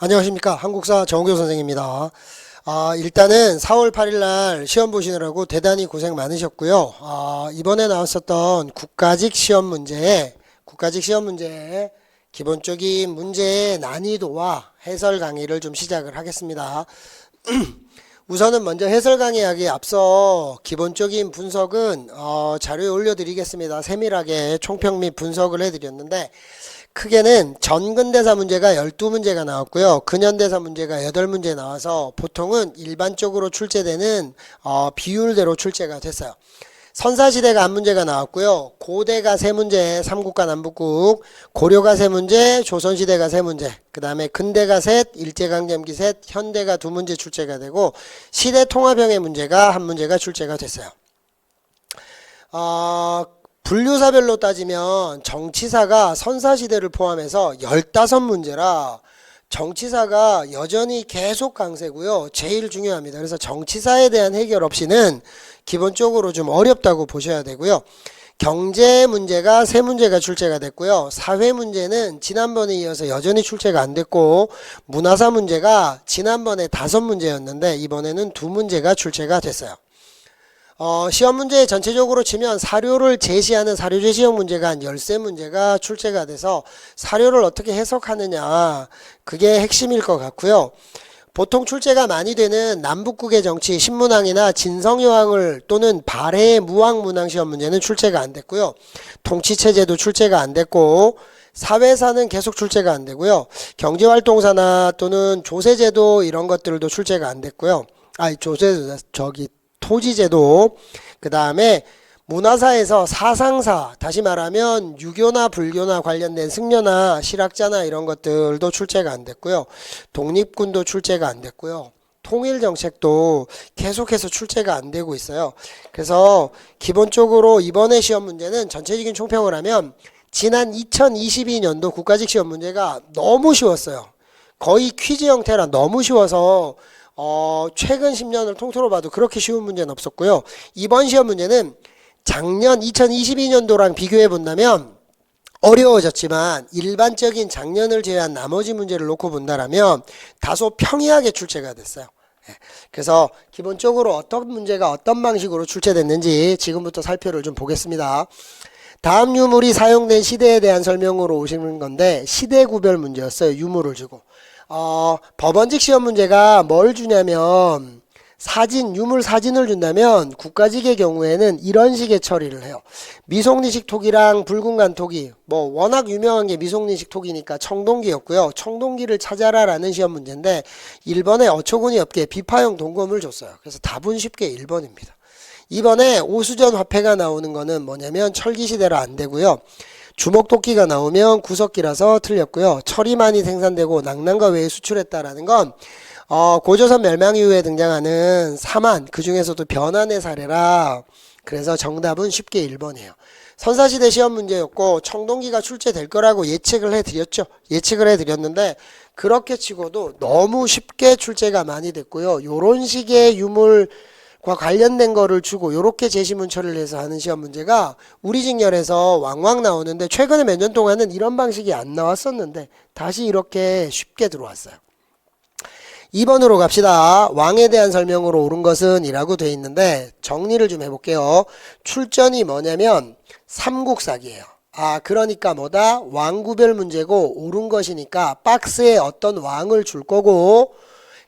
안녕하십니까. 한국사 정우교 선생입니다. 일단은 4월 8일 날 시험 보시느라고 대단히 고생 많으셨고요. 이번에 나왔었던 국가직 시험 문제에 기본적인 문제의 난이도와 해설 강의를 좀 시작을 하겠습니다. 우선은 먼저 해설 강의하기 앞서 기본적인 분석은 자료에 올려드리겠습니다. 세밀하게 총평 및 분석을 해드렸는데 크게는 전근대사 문제가 12문제가 나왔고요. 근현대사 문제가 8문제 나와서 보통은 일반적으로 출제되는 비율대로 출제가 됐어요. 선사시대가 한 문제가 나왔고요. 고대가 3문제, 삼국과 남북국, 고려가 3문제, 조선시대가 3문제, 그 다음에 근대가 셋, 일제강점기 셋, 현대가 2문제 출제가 되고 시대통합형의 문제가 1문제가 출제가 됐어요. 분류사별로 따지면 정치사가 선사시대를 포함해서 15문제라 정치사가 여전히 계속 강세고요. 제일 중요합니다. 그래서 정치사에 대한 해결 없이는 기본적으로 좀 어렵다고 보셔야 되고요. 경제 문제가 3문제가 출제가 됐고요. 사회 문제는 지난번에 이어서 여전히 출제가 안 됐고 문화사 문제가 지난번에 5문제였는데 이번에는 2문제가 출제가 됐어요. 시험 문제 전체적으로 치면 사료를 제시하는 사료 제시형 문제가 한 13문제가 출제가 돼서 사료를 어떻게 해석하느냐 그게 핵심일 것 같고요. 보통 출제가 많이 되는 남북국의 정치 신문항이나 진성여항을 또는 발해 무항문항 시험 문제는 출제가 안 됐고요. 통치체제도 출제가 안 됐고 사회사는 계속 출제가 안 되고요. 경제활동사나 또는 조세제도 이런 것들도 출제가 안 됐고요. 토지제도, 그 다음에 문화사에서 사상사, 다시 말하면 유교나 불교나 관련된 승려나 실학자나 이런 것들도 출제가 안 됐고요. 독립군도 출제가 안 됐고요. 통일정책도 계속해서 출제가 안 되고 있어요. 그래서 기본적으로 이번에 시험 문제는 전체적인 총평을 하면 지난 2022년도 국가직 시험 문제가 너무 쉬웠어요. 거의 퀴즈 형태라 너무 쉬워서 최근 10년을 통틀어 봐도 그렇게 쉬운 문제는 없었고요. 이번 시험 문제는 작년 2022년도랑 비교해 본다면 어려워졌지만 일반적인 작년을 제외한 나머지 문제를 놓고 본다면 다소 평이하게 출제가 됐어요. 그래서 기본적으로 어떤 문제가 어떤 방식으로 출제됐는지 지금부터 살펴를 좀 보겠습니다. 다음 유물이 사용된 시대에 대한 설명으로 오시는 건데 시대 구별 문제였어요. 유물을 주고. 법원직 시험 문제가 뭘 주냐면 유물 사진을 준다면 국가직의 경우에는 이런 식의 처리를 해요. 미송리식 토기랑 붉은간 토기, 워낙 유명한 게 미송리식 토기니까 청동기였고요. 청동기를 찾아라 라는 시험 문제인데 1번에 어처구니 없게 비파형 동검을 줬어요. 그래서 답은 쉽게 1번입니다. 이번에 오수전 화폐가 나오는 거는 뭐냐면 철기시대라 안 되고요. 주먹도끼가 나오면 구석기라서 틀렸고요. 철이 많이 생산되고 낙랑과 외에 수출했다라는 건 고조선 멸망 이후에 등장하는 사만, 그 중에서도 변환의 사례라 그래서 정답은 쉽게 1번이에요. 선사시대 시험 문제였고 청동기가 출제될 거라고 예측을 해드렸는데 그렇게 치고도 너무 쉽게 출제가 많이 됐고요. 요런 식의 유물과 관련된 거를 주고 요렇게 제시문 처리를 해서 하는 시험 문제가 우리 직렬에서 왕왕 나오는데 최근에 몇 년 동안은 이런 방식이 안 나왔었는데 다시 이렇게 쉽게 들어왔어요. 2번으로 갑시다. 왕에 대한 설명으로 옳은 것은 이라고 되어 있는데 정리를 좀 해볼게요. 출전이 뭐냐면 삼국사기예요. 그러니까 뭐다? 왕구별 문제고 옳은 것이니까 박스에 어떤 왕을 줄 거고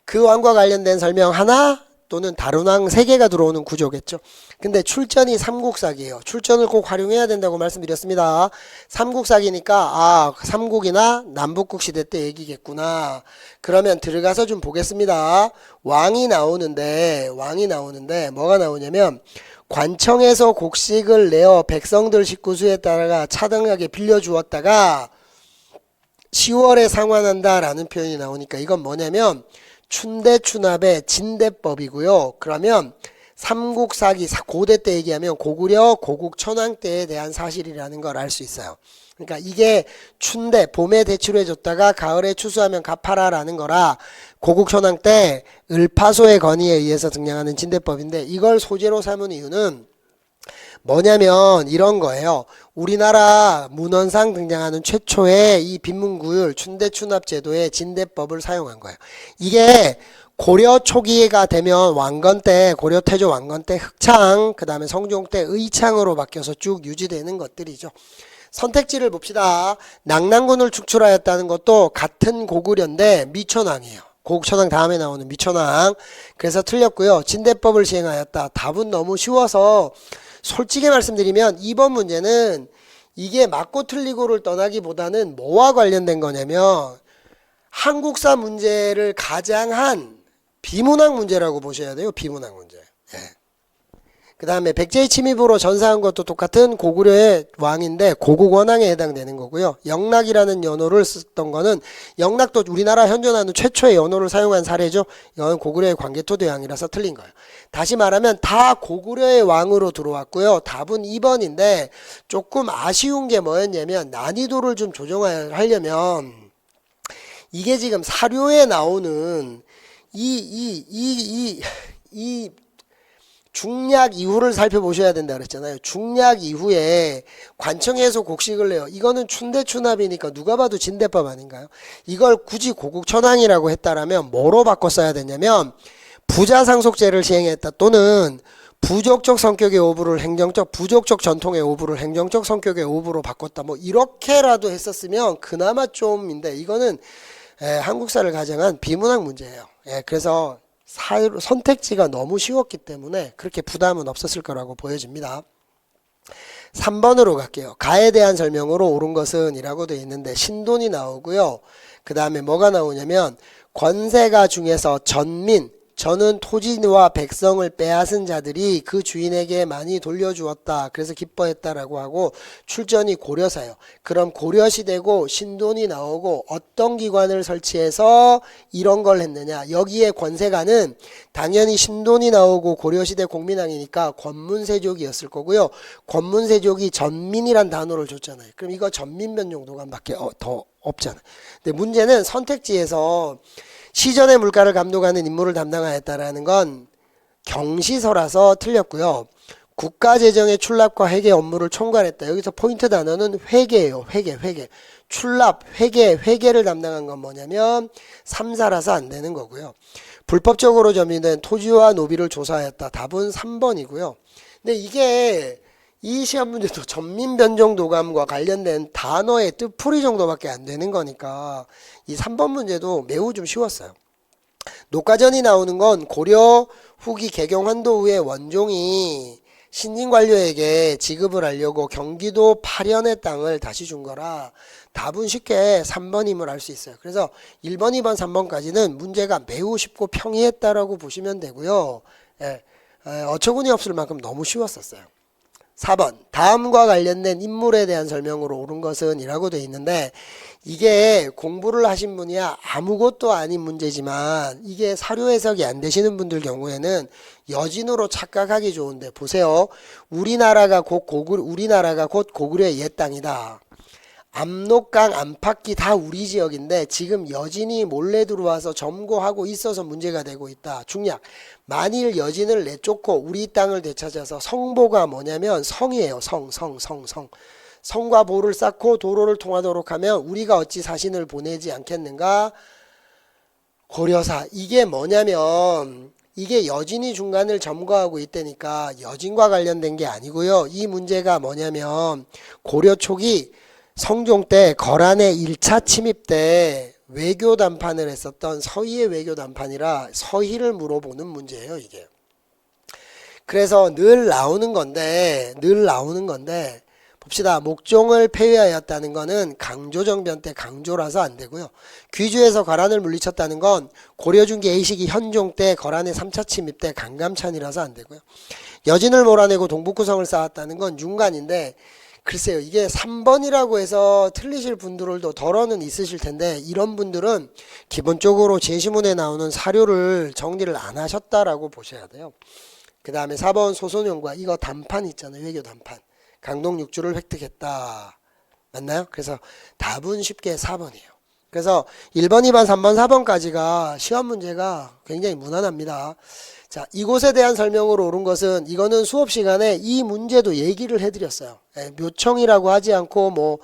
그 왕과 관련된 설명 하나 또는 다른 왕 3개가 들어오는 구조겠죠. 근데 출전이 삼국사기예요. 출전을 꼭 활용해야 된다고 말씀드렸습니다. 삼국사기니까 삼국이나 남북국 시대 때 얘기겠구나. 그러면 들어가서 좀 보겠습니다. 왕이 나오는데 뭐가 나오냐면 관청에서 곡식을 내어 백성들 식구수에 따라 차등하게 빌려주었다가 10월에 상환한다 라는 표현이 나오니까 이건 뭐냐면 춘대춘합의 진대법이고요. 그러면 삼국사기 고대 때 얘기하면 고구려 고국천왕 때에 대한 사실이라는 걸 알 수 있어요. 그러니까 이게 춘대 봄에 대출해줬다가 가을에 추수하면 갚아라 라는 거라 고국천왕 때 을파소의 건의에 의해서 등장하는 진대법인데 이걸 소재로 삼은 이유는 뭐냐면 이런 거예요. 우리나라 문헌상 등장하는 최초의 이 빈문구율 춘대추납 제도의 진대법을 사용한 거예요. 이게 고려 초기가 되면 왕건 때, 고려 태조 왕건 때 흑창, 그 다음에 성종 때 의창으로 바뀌어서 쭉 유지되는 것들이죠. 선택지를 봅시다. 낙랑군을 축출하였다는 것도 같은 고구려인데 미천왕이에요. 고구천왕 다음에 나오는 미천왕. 그래서 틀렸고요. 진대법을 시행하였다. 답은 너무 쉬워서 솔직히 말씀드리면 이번 문제는 이게 맞고 틀리고를 떠나기보다는 뭐와 관련된 거냐면 한국사 문제를 가장한 비문학 문제라고 보셔야 돼요. 비문학 문제. 예. 그 다음에 백제의 침입으로 전사한 것도 똑같은 고구려의 왕인데 고국원왕에 해당되는 거고요. 영락이라는 연호를 썼던 거는 영락도 우리나라 현존하는 최초의 연호를 사용한 사례죠. 이건 고구려의 광개토대왕이라서 틀린 거예요. 다시 말하면 다 고구려의 왕으로 들어왔고요. 답은 2번인데 조금 아쉬운 게 뭐였냐면 난이도를 좀 조정하려면 이게 지금 사료에 나오는 이 중략 이후를 살펴보셔야 된다 그랬잖아요. 중략 이후에 관청에서 곡식을 내요. 이거는 춘대추납이니까 누가 봐도 진대법 아닌가요? 이걸 굳이 고국천왕이라고 했다라면 뭐로 바꿨어야 되냐면 부자상속제를 시행했다 또는 부족적 성격의 오부를 행정적, 부족적 전통의 오부를 행정적 성격의 오부로 바꿨다. 뭐 이렇게라도 했었으면 그나마 좀인데 이거는 한국사를 가정한 비문학 문제예요. 그래서 선택지가 너무 쉬웠기 때문에 그렇게 부담은 없었을 거라고 보여집니다. 3번으로 갈게요. 가에 대한 설명으로 옳은 것은 이라고 되어 있는데 신돈이 나오고요. 그 다음에 뭐가 나오냐면 권세가 중에서 전민, 저는 토지와 백성을 빼앗은 자들이 그 주인에게 많이 돌려주었다. 그래서 기뻐했다라고 하고 출전이 고려사요. 그럼 고려시대고 신돈이 나오고 어떤 기관을 설치해서 이런 걸 했느냐. 여기에 권세가는 당연히 신돈이 나오고 고려시대 공민왕이니까 권문세족이었을 거고요. 권문세족이 전민이란 단어를 줬잖아요. 그럼 이거 전민변종도감밖에 더 없잖아요. 근데 문제는 선택지에서 시전의 물가를 감독하는 임무를 담당하였다라는 건 경시서라서 틀렸고요. 국가재정의 출납과 회계 업무를 총괄했다. 여기서 포인트 단어는 회계예요. 회계. 출납, 회계를 담당한 건 뭐냐면 3사라서 안 되는 거고요. 불법적으로 점유된 토지와 노비를 조사하였다. 답은 3번이고요. 근데 이게 이 시험 문제도 전민변종도감과 관련된 단어의 뜻풀이 정도밖에 안 되는 거니까 이 3번 문제도 매우 좀 쉬웠어요. 녹가전이 나오는 건 고려 후기 개경 환도 후에 원종이 신진관료에게 지급을 하려고 경기도 파련의 땅을 다시 준 거라 답은 쉽게 3번임을 알 수 있어요. 그래서 1번, 2번, 3번까지는 문제가 매우 쉽고 평이했다라고 보시면 되고요. 어처구니 없을 만큼 너무 쉬웠었어요. 4번 다음과 관련된 인물에 대한 설명으로 옳은 것은 이라고 되어 있는데 이게 공부를 하신 분이야 아무것도 아닌 문제지만 이게 사료 해석이 안 되시는 분들 경우에는 여진으로 착각하기 좋은데 보세요. 우리나라가 곧 고구려의 옛 땅이다. 압록강, 안팎이 다 우리 지역인데 지금 여진이 몰래 들어와서 점거하고 있어서 문제가 되고 있다. 중략. 만일 여진을 내쫓고 우리 땅을 되찾아서 성보가 뭐냐면 성이에요. 성. 성과 보를 쌓고 도로를 통하도록 하면 우리가 어찌 사신을 보내지 않겠는가? 고려사. 이게 뭐냐면 이게 여진이 중간을 점거하고 있다니까 여진과 관련된 게 아니고요. 이 문제가 뭐냐면 고려 초기 성종 때 거란의 1차 침입 때 외교 담판을 했었던 서희의 외교 담판이라 서희를 물어보는 문제예요, 이게. 그래서 늘 나오는 건데 봅시다. 목종을 폐위하였다는 거는 강조정변 때 강조라서 안 되고요. 귀주에서 거란을 물리쳤다는 건 고려중기 A시기 현종 때 거란의 3차 침입 때 강감찬이라서 안 되고요. 여진을 몰아내고 동북구성을 쌓았다는 건 윤관인데 글쎄요. 이게 3번이라고 해서 틀리실 분들도 덜어는 있으실 텐데 이런 분들은 기본적으로 제시문에 나오는 사료를 정리를 안 하셨다라고 보셔야 돼요. 그 다음에 4번 소선용과 이거 단판 있잖아요. 외교 단판. 강동 6주를 획득했다. 맞나요? 그래서 답은 쉽게 4번이에요. 그래서 1번, 2번, 3번, 4번까지가 시험 문제가 굉장히 무난합니다. 자, 이곳에 대한 설명으로 옳은 것은 이거는 수업 시간에 이 문제도 얘기를 해드렸어요. 예, 묘청이라고 하지 않고 뭐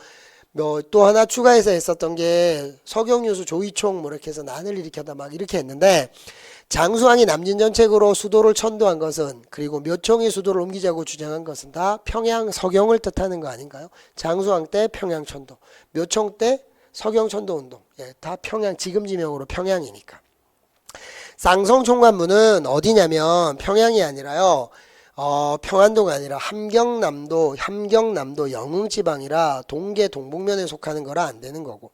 또 하나 추가해서 했었던 게 석영유수 조이총 뭐 이렇게 해서 난을 일으켰다 막 이렇게 했는데 장수왕이 남진전책으로 수도를 천도한 것은 그리고 묘청이 수도를 옮기자고 주장한 것은 다 평양 서경을 뜻하는 거 아닌가요? 장수왕 때 평양 천도, 묘청 때 서경 천도 운동. 예, 다 평양 지금 지명으로 평양이니까. 쌍성총관문은 어디냐면 평양이 아니라요. 평안도가 아니라 함경남도 영흥지방이라 동계 동북면에 속하는 거라 안 되는 거고.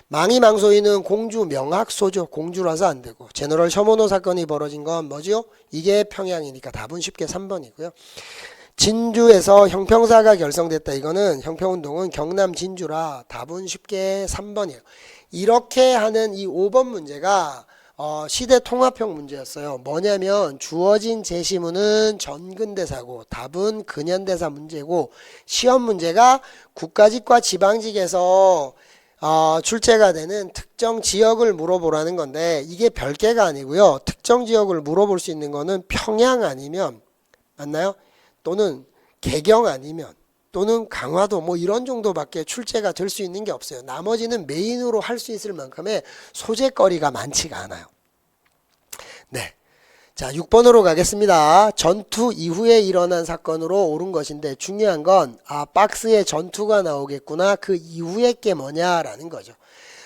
망이망소이는 공주 명학소죠. 공주라서 안 되고. 제너럴 셔모노 사건이 벌어진 건 뭐지요? 이게 평양이니까 답은 쉽게 3번이고요. 진주에서 형평사가 결성됐다. 이거는 형평운동은 경남 진주라 답은 쉽게 3번이에요. 이렇게 하는 이 5번 문제가 시대 통합형 문제였어요. 뭐냐면 주어진 제시문은 전근대사고 답은 근현대사 문제고 시험 문제가 국가직과 지방직에서 출제가 되는 특정 지역을 물어보라는 건데 이게 별개가 아니고요. 특정 지역을 물어볼 수 있는 거는 평양 아니면 맞나요? 또는 개경 아니면 또는 강화도 뭐 이런 정도밖에 출제가 될 수 있는 게 없어요. 나머지는 메인으로 할 수 있을 만큼의 소재거리가 많지가 않아요. 네. 자, 6번으로 가겠습니다. 전투 이후에 일어난 사건으로 옳은 것인데 중요한 건 박스에 전투가 나오겠구나. 그 이후에 게 뭐냐라는 거죠.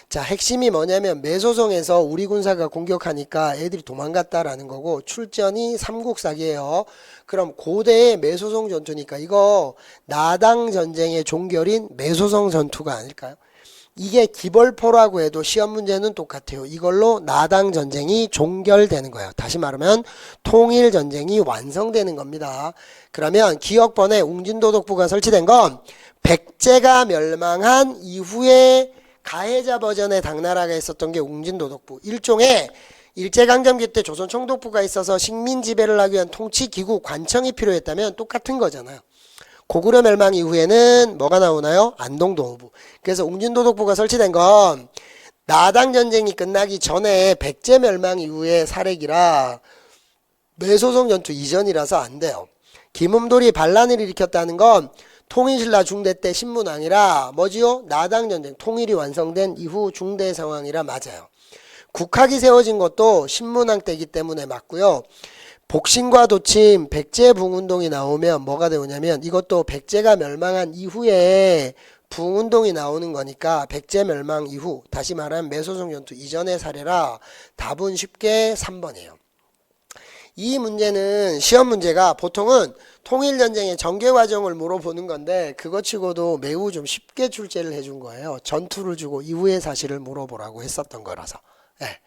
자, 핵심이 뭐냐면 매소성에서 우리 군사가 공격하니까 애들이 도망갔다라는 거고 출전이 삼국사기예요. 그럼 고대의 매소성 전투니까 이거 나당 전쟁의 종결인 매소성 전투가 아닐까요? 이게 기벌포라고 해도 시험 문제는 똑같아요. 이걸로 나당 전쟁이 종결되는 거예요. 다시 말하면 통일 전쟁이 완성되는 겁니다. 그러면 기억번에 웅진도독부가 설치된 건 백제가 멸망한 이후에 가해자 버전의 당나라가 있었던 게 웅진도독부. 일종의 일제강점기 때 조선총독부가 있어서 식민 지배를 하기 위한 통치기구 관청이 필요했다면 똑같은 거잖아요. 고구려 멸망 이후에는 뭐가 나오나요? 안동도호부. 그래서 웅진도독부가 설치된 건 나당 전쟁이 끝나기 전에 백제 멸망 이후의 사례기라 매소성 전투 이전이라서 안 돼요. 김음돌이 반란을 일으켰다는 건 통일신라 중대 때 신문왕이라 뭐지요? 나당 전쟁 통일이 완성된 이후 중대 상황이라 맞아요. 국학이 세워진 것도 신문왕 때이기 때문에 맞고요. 복신과 도침 백제 붕운동이 나오면 뭐가 되냐면 이것도 백제가 멸망한 이후에 붕운동이 나오는 거니까 백제 멸망 이후 다시 말하면 매소성 전투 이전의 사례라 답은 쉽게 3번이에요. 이 문제는 시험 문제가 보통은 통일전쟁의 전개 과정을 물어보는 건데 그것 치고도 매우 좀 쉽게 출제를 해준 거예요. 전투를 주고 이후의 사실을 물어보라고 했었던 거라서. 네.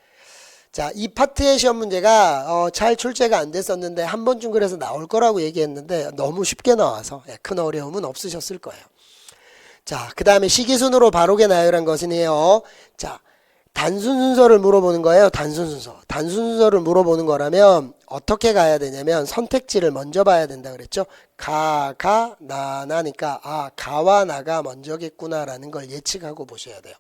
자, 이 파트의 시험 문제가 잘 출제가 안 됐었는데 한 번쯤 그래서 나올 거라고 얘기했는데 너무 쉽게 나와서 큰 어려움은 없으셨을 거예요. 자, 그 다음에 시기순으로 바로게 나열한 것이네요. 자, 단순 순서를 물어보는 거예요. 단순 순서. 단순 순서를 물어보는 거라면 어떻게 가야 되냐면 선택지를 먼저 봐야 된다 그랬죠. 나니까 가와 나가 먼저겠구나라는 걸 예측하고 보셔야 돼요.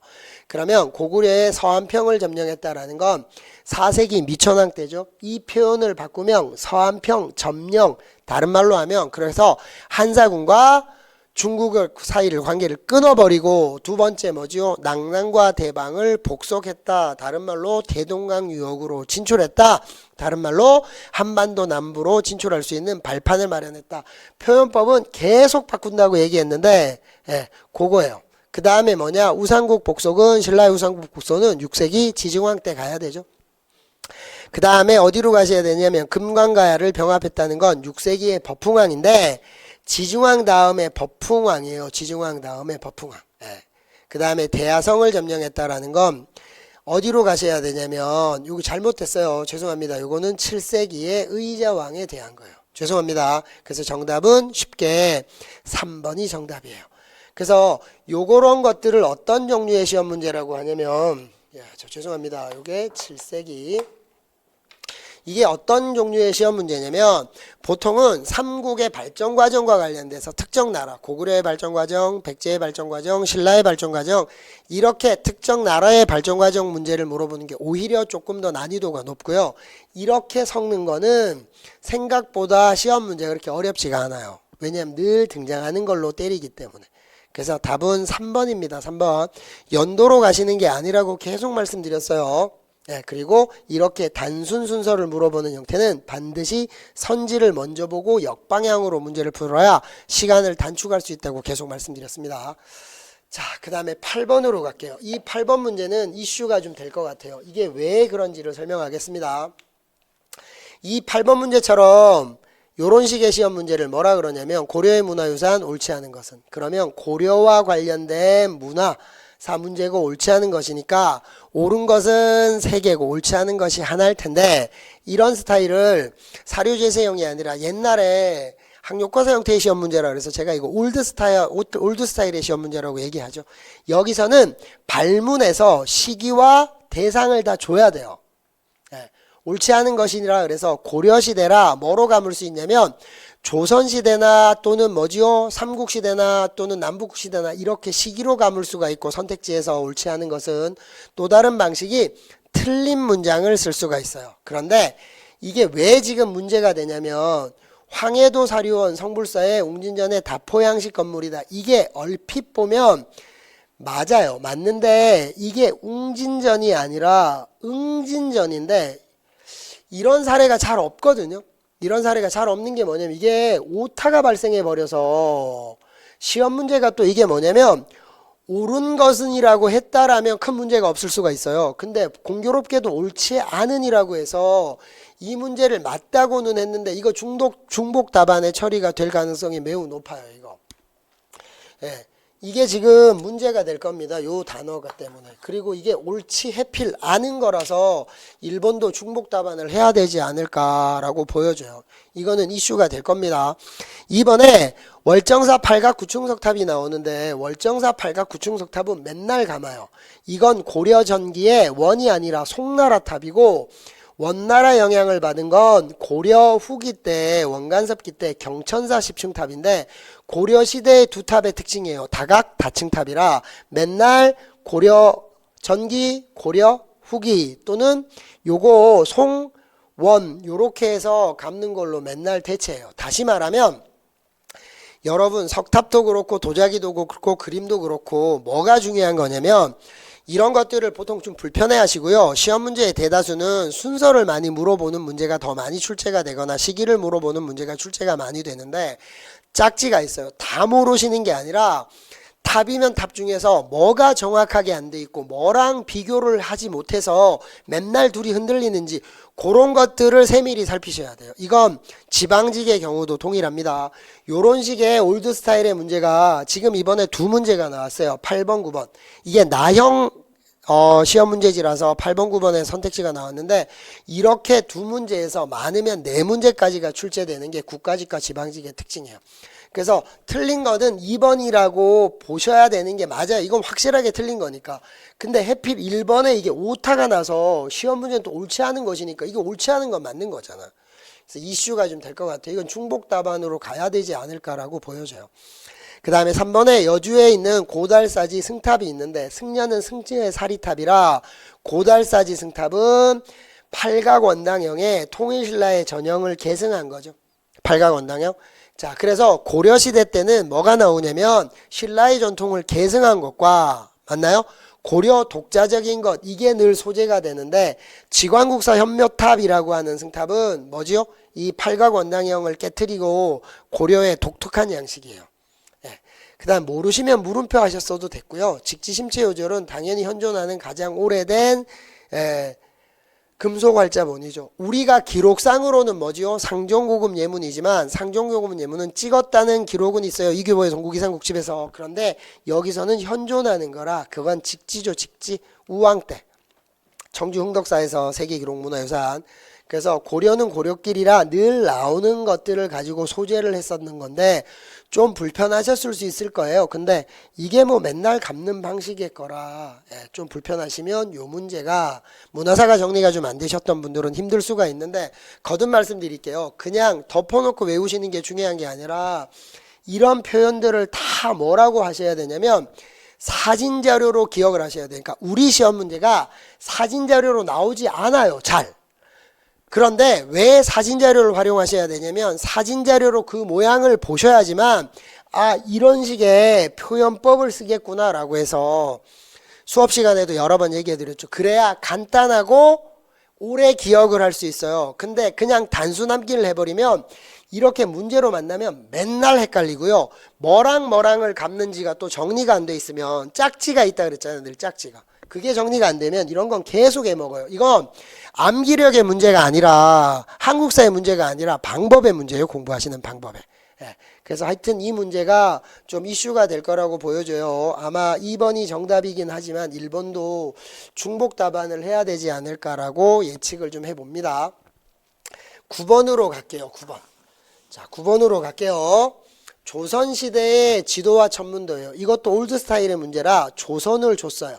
그러면 고구려의 서안평을 점령했다라는 건 4세기 미천왕 때죠. 이 표현을 바꾸면 서안평 점령 다른 말로 하면 그래서 한사군과 중국의 사이를 관계를 끊어버리고 두 번째 뭐지요? 낙랑과 대방을 복속했다. 다른 말로 대동강 유역으로 진출했다. 다른 말로 한반도 남부로 진출할 수 있는 발판을 마련했다. 표현법은 계속 바꾼다고 얘기했는데 그거예요. 그 다음에 뭐냐? 우상국 복속은 신라의 우상국 복속은 6세기 지증왕 때 가야 되죠. 그 다음에 어디로 가셔야 되냐면 금관가야를 병합했다는 건 6세기의 버풍왕인데 지중왕 다음에 버풍왕이에요. 지중왕 다음에 버풍왕. 그 다음에 대야성을 점령했다라는 건 어디로 가셔야 되냐면 여기 잘못됐어요. 죄송합니다. 요거는 7세기의 의자왕에 대한 거예요. 죄송합니다. 그래서 정답은 쉽게 3번이 정답이에요. 그래서 요런 것들을 어떤 종류의 시험 문제라고 하냐면 죄송합니다. 요게 7세기 이게 어떤 종류의 시험 문제냐면 보통은 삼국의 발전 과정과 관련돼서 특정 나라, 고구려의 발전 과정, 백제의 발전 과정, 신라의 발전 과정 이렇게 특정 나라의 발전 과정 문제를 물어보는 게 오히려 조금 더 난이도가 높고요. 이렇게 섞는 거는 생각보다 시험 문제가 그렇게 어렵지가 않아요. 왜냐하면 늘 등장하는 걸로 때리기 때문에. 그래서 답은 3번입니다. 3번. 연도로 가시는 게 아니라고 계속 말씀드렸어요. 네, 그리고 이렇게 단순 순서를 물어보는 형태는 반드시 선지를 먼저 보고 역방향으로 문제를 풀어야 시간을 단축할 수 있다고 계속 말씀드렸습니다. 자, 그 다음에 8번으로 갈게요. 이 8번 문제는 이슈가 좀 될 것 같아요. 이게 왜 그런지를 설명하겠습니다. 이 8번 문제처럼 요런 식의 시험 문제를 뭐라 그러냐면 고려의 문화유산 옳지 않은 것은, 그러면 고려와 관련된 문화사 문제고 옳지 않은 것이니까 옳은 것은 3개고 옳지 않은 것이 하나일 텐데, 이런 스타일을 사료재세형이 아니라 옛날에 학력고사 형태의 시험 문제라 그래서 제가 이거 올드 스타일의 시험 문제라고 얘기하죠. 여기서는 발문에서 시기와 대상을 다 줘야 돼요. 네. 옳지 않은 것이라 그래서 고려시대라 뭐로 감을 수 있냐면 조선시대나 또는 뭐지요? 삼국시대나 또는 남북시대나 이렇게 시기로 감을 수가 있고, 선택지에서 옳지 않은 것은 또 다른 방식이 틀린 문장을 쓸 수가 있어요. 그런데 이게 왜 지금 문제가 되냐면 황해도 사료원 성불사의 웅진전의 다포양식 건물이다. 이게 얼핏 보면 맞아요. 맞는데 이게 웅진전이 아니라 응진전인데 이런 사례가 잘 없거든요. 이런 사례가 잘 없는 게 뭐냐면 이게 오타가 발생해 버려서 시험 문제가 또 이게 뭐냐면 옳은 것은이라고 했다라면 큰 문제가 없을 수가 있어요. 근데 공교롭게도 옳지 않은이라고 해서 이 문제를 맞다고는 했는데 이거 중복 답안의 처리가 될 가능성이 매우 높아요. 이거. 예. 이게 지금 문제가 될 겁니다. 요 단어가 때문에. 그리고 이게 옳지 해필 않은 거라서 일본도 중복 답안을 해야 되지 않을까라고 보여져요. 이거는 이슈가 될 겁니다. 이번에 월정사 팔각 구충석탑이 나오는데 월정사 팔각 구충석탑은 맨날 감아요. 이건 고려 전기의 원이 아니라 송나라 탑이고, 원나라 영향을 받은 건 고려 후기 때 원간섭기 때 경천사 10층탑인데 고려시대의 두 탑의 특징이에요. 다각 다층탑이라 맨날 고려 전기, 고려 후기 또는 요거 송, 원 요렇게 해서 감는 걸로 맨날 대체해요. 다시 말하면 여러분 석탑도 그렇고 도자기도 그렇고 그림도 그렇고 뭐가 중요한 거냐면 이런 것들을 보통 좀 불편해 하시고요. 시험 문제의 대다수는 순서를 많이 물어보는 문제가 더 많이 출제가 되거나 시기를 물어보는 문제가 출제가 많이 되는데 짝지가 있어요. 다 모르시는 게 아니라 탑이면 탑 중에서 뭐가 정확하게 안 돼 있고 뭐랑 비교를 하지 못해서 맨날 둘이 흔들리는지 그런 것들을 세밀히 살피셔야 돼요. 이건 지방직의 경우도 동일합니다. 요런 식의 올드 스타일의 문제가 지금 이번에 두 문제가 나왔어요. 8번, 9번. 이게 나형 시험 문제지라서 8번, 9번에 선택지가 나왔는데 이렇게 두 문제에서 많으면 네 문제까지가 출제되는 게 국가직과 지방직의 특징이에요. 그래서 틀린 거는 2번이라고 보셔야 되는 게 맞아요. 이건 확실하게 틀린 거니까. 근데 해필 1번에 이게 오타가 나서 시험 문제는 또 옳지 않은 것이니까 이게 옳지 않은 건 맞는 거잖아. 그래서 이슈가 좀 될 것 같아요. 이건 중복 답안으로 가야 되지 않을까라고 보여져요. 그 다음에 3번에 여주에 있는 고달사지 승탑이 있는데 승려는 승지의 사리탑이라 고달사지 승탑은 팔각원당형의 통일신라의 전형을 계승한 거죠. 팔각원당형. 자, 그래서 고려시대 때는 뭐가 나오냐면 신라의 전통을 계승한 것과 맞나요? 고려 독자적인 것 이게 늘 소재가 되는데 지관국사 현묘탑이라고 하는 승탑은 뭐지요? 이 팔각원당형을 깨트리고 고려의 독특한 양식이에요. 예. 그 다음 모르시면 물음표 하셨어도 됐고요. 직지심체요절은 당연히 현존하는 가장 오래된 금속활자본이죠. 우리가 기록상으로는 뭐지요? 상종고금 예문이지만 상종고금 예문은 찍었다는 기록은 있어요. 이규보의 동국이상국집에서. 그런데 여기서는 현존하는 거라 그건 직지죠. 직지. 우왕 때 청주 흥덕사에서 세계기록문화유산. 그래서 고려는 고려길이라 늘 나오는 것들을 가지고 소재를 했었는 건데 좀 불편하셨을 수 있을 거예요. 근데 이게 뭐 맨날 갚는 방식의 거라 좀 불편하시면 요 문제가 문화사가 정리가 좀 안 되셨던 분들은 힘들 수가 있는데 거듭 말씀드릴게요. 그냥 덮어놓고 외우시는 게 중요한 게 아니라 이런 표현들을 다 뭐라고 하셔야 되냐면 사진 자료로 기억을 하셔야 돼요. 그러니까 우리 시험 문제가 사진 자료로 나오지 않아요. 잘. 그런데 왜 사진 자료를 활용하셔야 되냐면 사진 자료로 그 모양을 보셔야지만 아 이런 식의 표현법을 쓰겠구나 라고 해서 수업 시간에도 여러 번 얘기해 드렸죠. 그래야 간단하고 오래 기억을 할 수 있어요. 근데 그냥 단순 암기를 해버리면 이렇게 문제로 만나면 맨날 헷갈리고요. 뭐랑을 갚는지가 또 정리가 안 돼 있으면 짝지가 있다 그랬잖아요. 늘 짝지가. 그게 정리가 안 되면 이런 건 계속 해먹어요. 이건 암기력의 문제가 아니라 한국사의 문제가 아니라 방법의 문제예요. 공부하시는 방법에. 그래서 하여튼 이 문제가 좀 이슈가 될 거라고 보여져요. 아마 2번이 정답이긴 하지만 1번도 중복 답안을 해야 되지 않을까라고 예측을 좀 해봅니다. 9번으로 갈게요. 9번. 자, 9번으로 갈게요. 조선시대의 지도와 천문도예요. 이것도 올드 스타일의 문제라 조선을 줬어요.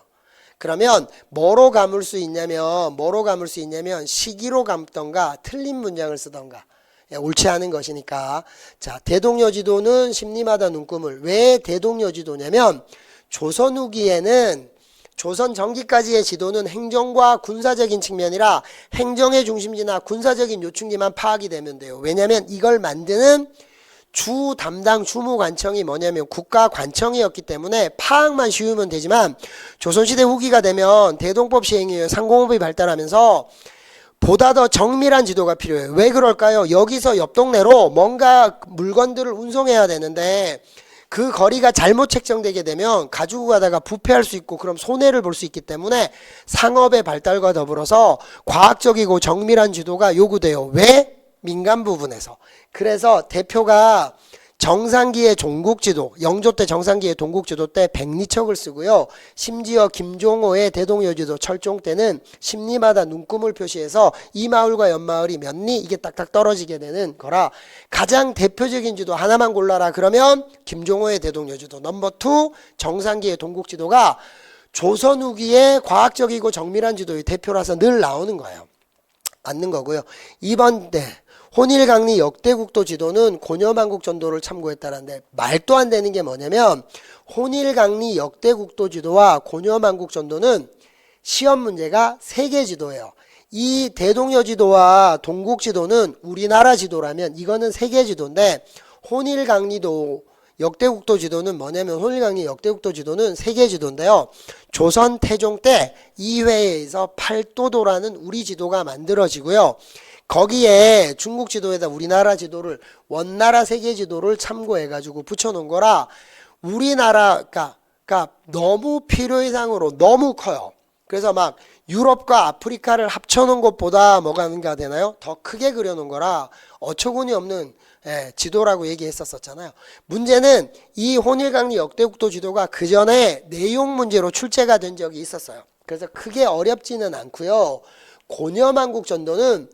그러면 뭐로 감을 수 있냐면 시기로 감던가 틀린 문장을 쓰던가 옳지 않은 것이니까. 자, 대동여지도는 심리마다 눈금을. 왜 대동여지도냐면 조선 후기에는 조선 전기까지의 지도는 행정과 군사적인 측면이라 행정의 중심지나 군사적인 요충지만 파악이 되면 돼요. 왜냐하면 이걸 만드는 주 담당 주무관청이 뭐냐면 국가관청이었기 때문에 파악만 쉬우면 되지만 조선시대 후기가 되면 대동법 시행이에요. 상공업이 발달하면서 보다 더 정밀한 지도가 필요해요. 왜 그럴까요? 여기서 옆 동네로 뭔가 물건들을 운송해야 되는데 그 거리가 잘못 책정되게 되면 가지고 가다가 부패할 수 있고 그럼 손해를 볼 수 있기 때문에 상업의 발달과 더불어서 과학적이고 정밀한 지도가 요구돼요. 왜? 민간 부분에서. 그래서 대표가 정상기의 종국지도, 영조 때 정상기의 동국지도 때 백리척을 쓰고요. 심지어 김종호의 대동여지도 철종 때는 심리마다 눈금을 표시해서 이 마을과 옆 마을이 몇 리 이게 딱딱 떨어지게 되는 거라 가장 대표적인 지도 하나만 골라라 그러면 김종호의 대동여지도 넘버 2 정상기의 동국지도가 조선 후기의 과학적이고 정밀한 지도의 대표라서 늘 나오는 거예요. 맞는 거고요. 2번 때 혼일강리 역대국도 지도는 고려만국 전도를 참고했다는데 말도 안 되는 게 뭐냐면 혼일강리 역대국도 지도와 고려만국 전도는 시험 문제가 세계 지도예요. 이 대동여지도와 동국지도는 우리나라 지도라면 이거는 세계 지도인데 혼일강리도 역대국도 지도는 뭐냐면 혼일강리 역대국도 지도는 세계 지도인데요. 조선 태종 때 2회에서 팔도도라는 우리 지도가 만들어지고요. 거기에 중국 지도에다 우리나라 지도를 원나라 세계 지도를 참고해 가지고 붙여놓은 거라 우리나라가 너무 필요 이상으로 너무 커요. 그래서 막 유럽과 아프리카를 합쳐놓은 것보다 뭐가 되나요? 더 크게 그려놓은 거라 어처구니 없는 지도라고 얘기했었잖아요. 문제는 이 혼일강리 역대국도 지도가 그 전에 내용 문제로 출제가 된 적이 있었어요. 그래서 크게 어렵지는 않고요. 고려만국 전도는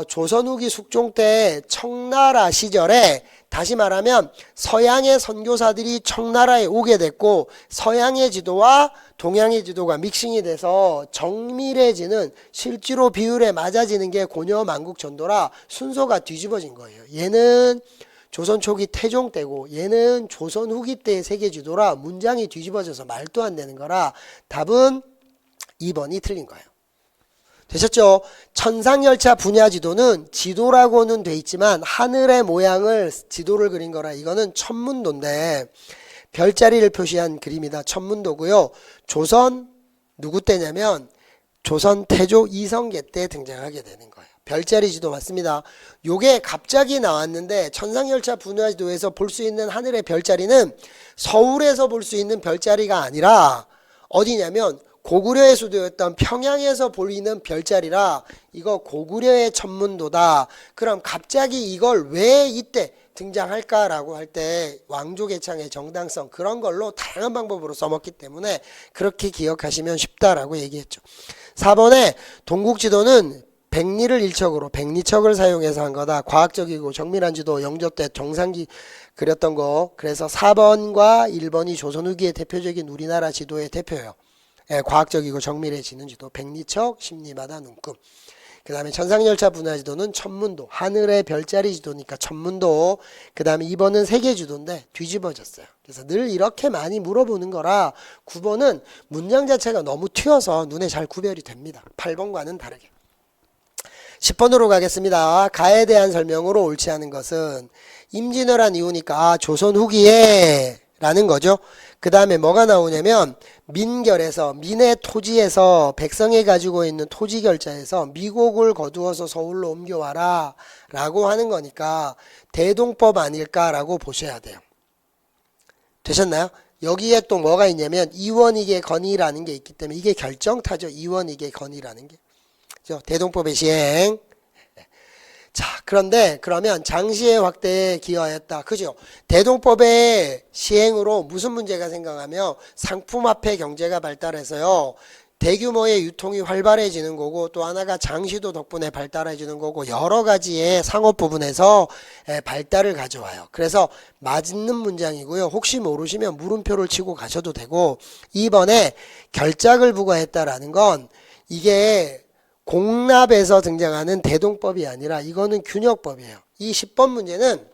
조선 후기 숙종 때 청나라 시절에 다시 말하면 서양의 선교사들이 청나라에 오게 됐고 서양의 지도와 동양의 지도가 믹싱이 돼서 정밀해지는 실제로 비율에 맞아지는 게 고려만국 전도라 순서가 뒤집어진 거예요. 얘는 조선 초기 태종 때고 얘는 조선 후기 때의 세계 지도라 문장이 뒤집어져서 말도 안 되는 거라 답은 2번이 틀린 거예요. 되셨죠? 천상열차 분야 지도는 지도라고는 돼 있지만 하늘의 모양을 지도를 그린 거라 이거는 천문도인데 별자리를 표시한 그림이다. 천문도고요. 조선 누구 때냐면 조선 태조 이성계 때 등장하게 되는 거예요. 별자리 지도 맞습니다. 요게 갑자기 나왔는데 천상열차 분야 지도에서 볼 수 있는 하늘의 별자리는 서울에서 볼 수 있는 별자리가 아니라 어디냐면 고구려의 수도였던 평양에서 보이는 별자리라 이거 고구려의 천문도다. 그럼 갑자기 이걸 왜 이때 등장할까라고 할 때 왕조개창의 정당성 그런 걸로 다양한 방법으로 써먹기 때문에 그렇게 기억하시면 쉽다라고 얘기했죠. 4번에 동국지도는 백리를 일척으로 백리척을 사용해서 한 거다. 과학적이고 정밀한 지도 영조 때 정상기 그렸던 거. 그래서 4번과 1번이 조선 후기의 대표적인 우리나라 지도의 대표예요. 예, 과학적이고 정밀해지는 지도. 백리척, 십리마다 눈금. 그 다음에 천상열차 분화지도는 천문도. 하늘의 별자리 지도니까 천문도. 그 다음에 2번은 세계지도인데 뒤집어졌어요. 그래서 늘 이렇게 많이 물어보는 거라 9번은 문장 자체가 너무 튀어서 눈에 잘 구별이 됩니다. 8번과는 다르게. 10번으로 가겠습니다. 가에 대한 설명으로 옳지 않은 것은 임진왜란 이후니까 조선 후기에 라는 거죠. 그 다음에 뭐가 나오냐면 민결에서 민의 토지에서 백성이 가지고 있는 토지 결자에서 미곡을 거두어서 서울로 옮겨와라 라고 하는 거니까 대동법 아닐까라고 보셔야 돼요. 되셨나요? 여기에 또 뭐가 있냐면 이원익의 건의라는 게 있기 때문에 이게 결정타죠. 이원익의 건의라는 게. 그죠? 대동법의 시행. 자, 그런데 그러면 장시의 확대에 기여했다. 그죠? 대동법의 시행으로 무슨 문제가 생각하면 상품화폐 경제가 발달해서요. 대규모의 유통이 활발해지는 거고 또 하나가 장시도 덕분에 발달해지는 거고 여러 가지의 상업 부분에서 발달을 가져와요. 그래서 맞는 문장이고요. 혹시 모르시면 물음표를 치고 가셔도 되고 2번에 결작을 부과했다라는 건 이게 공납에서 등장하는 대동법이 아니라 이거는 균역법이에요. 이 10번 문제는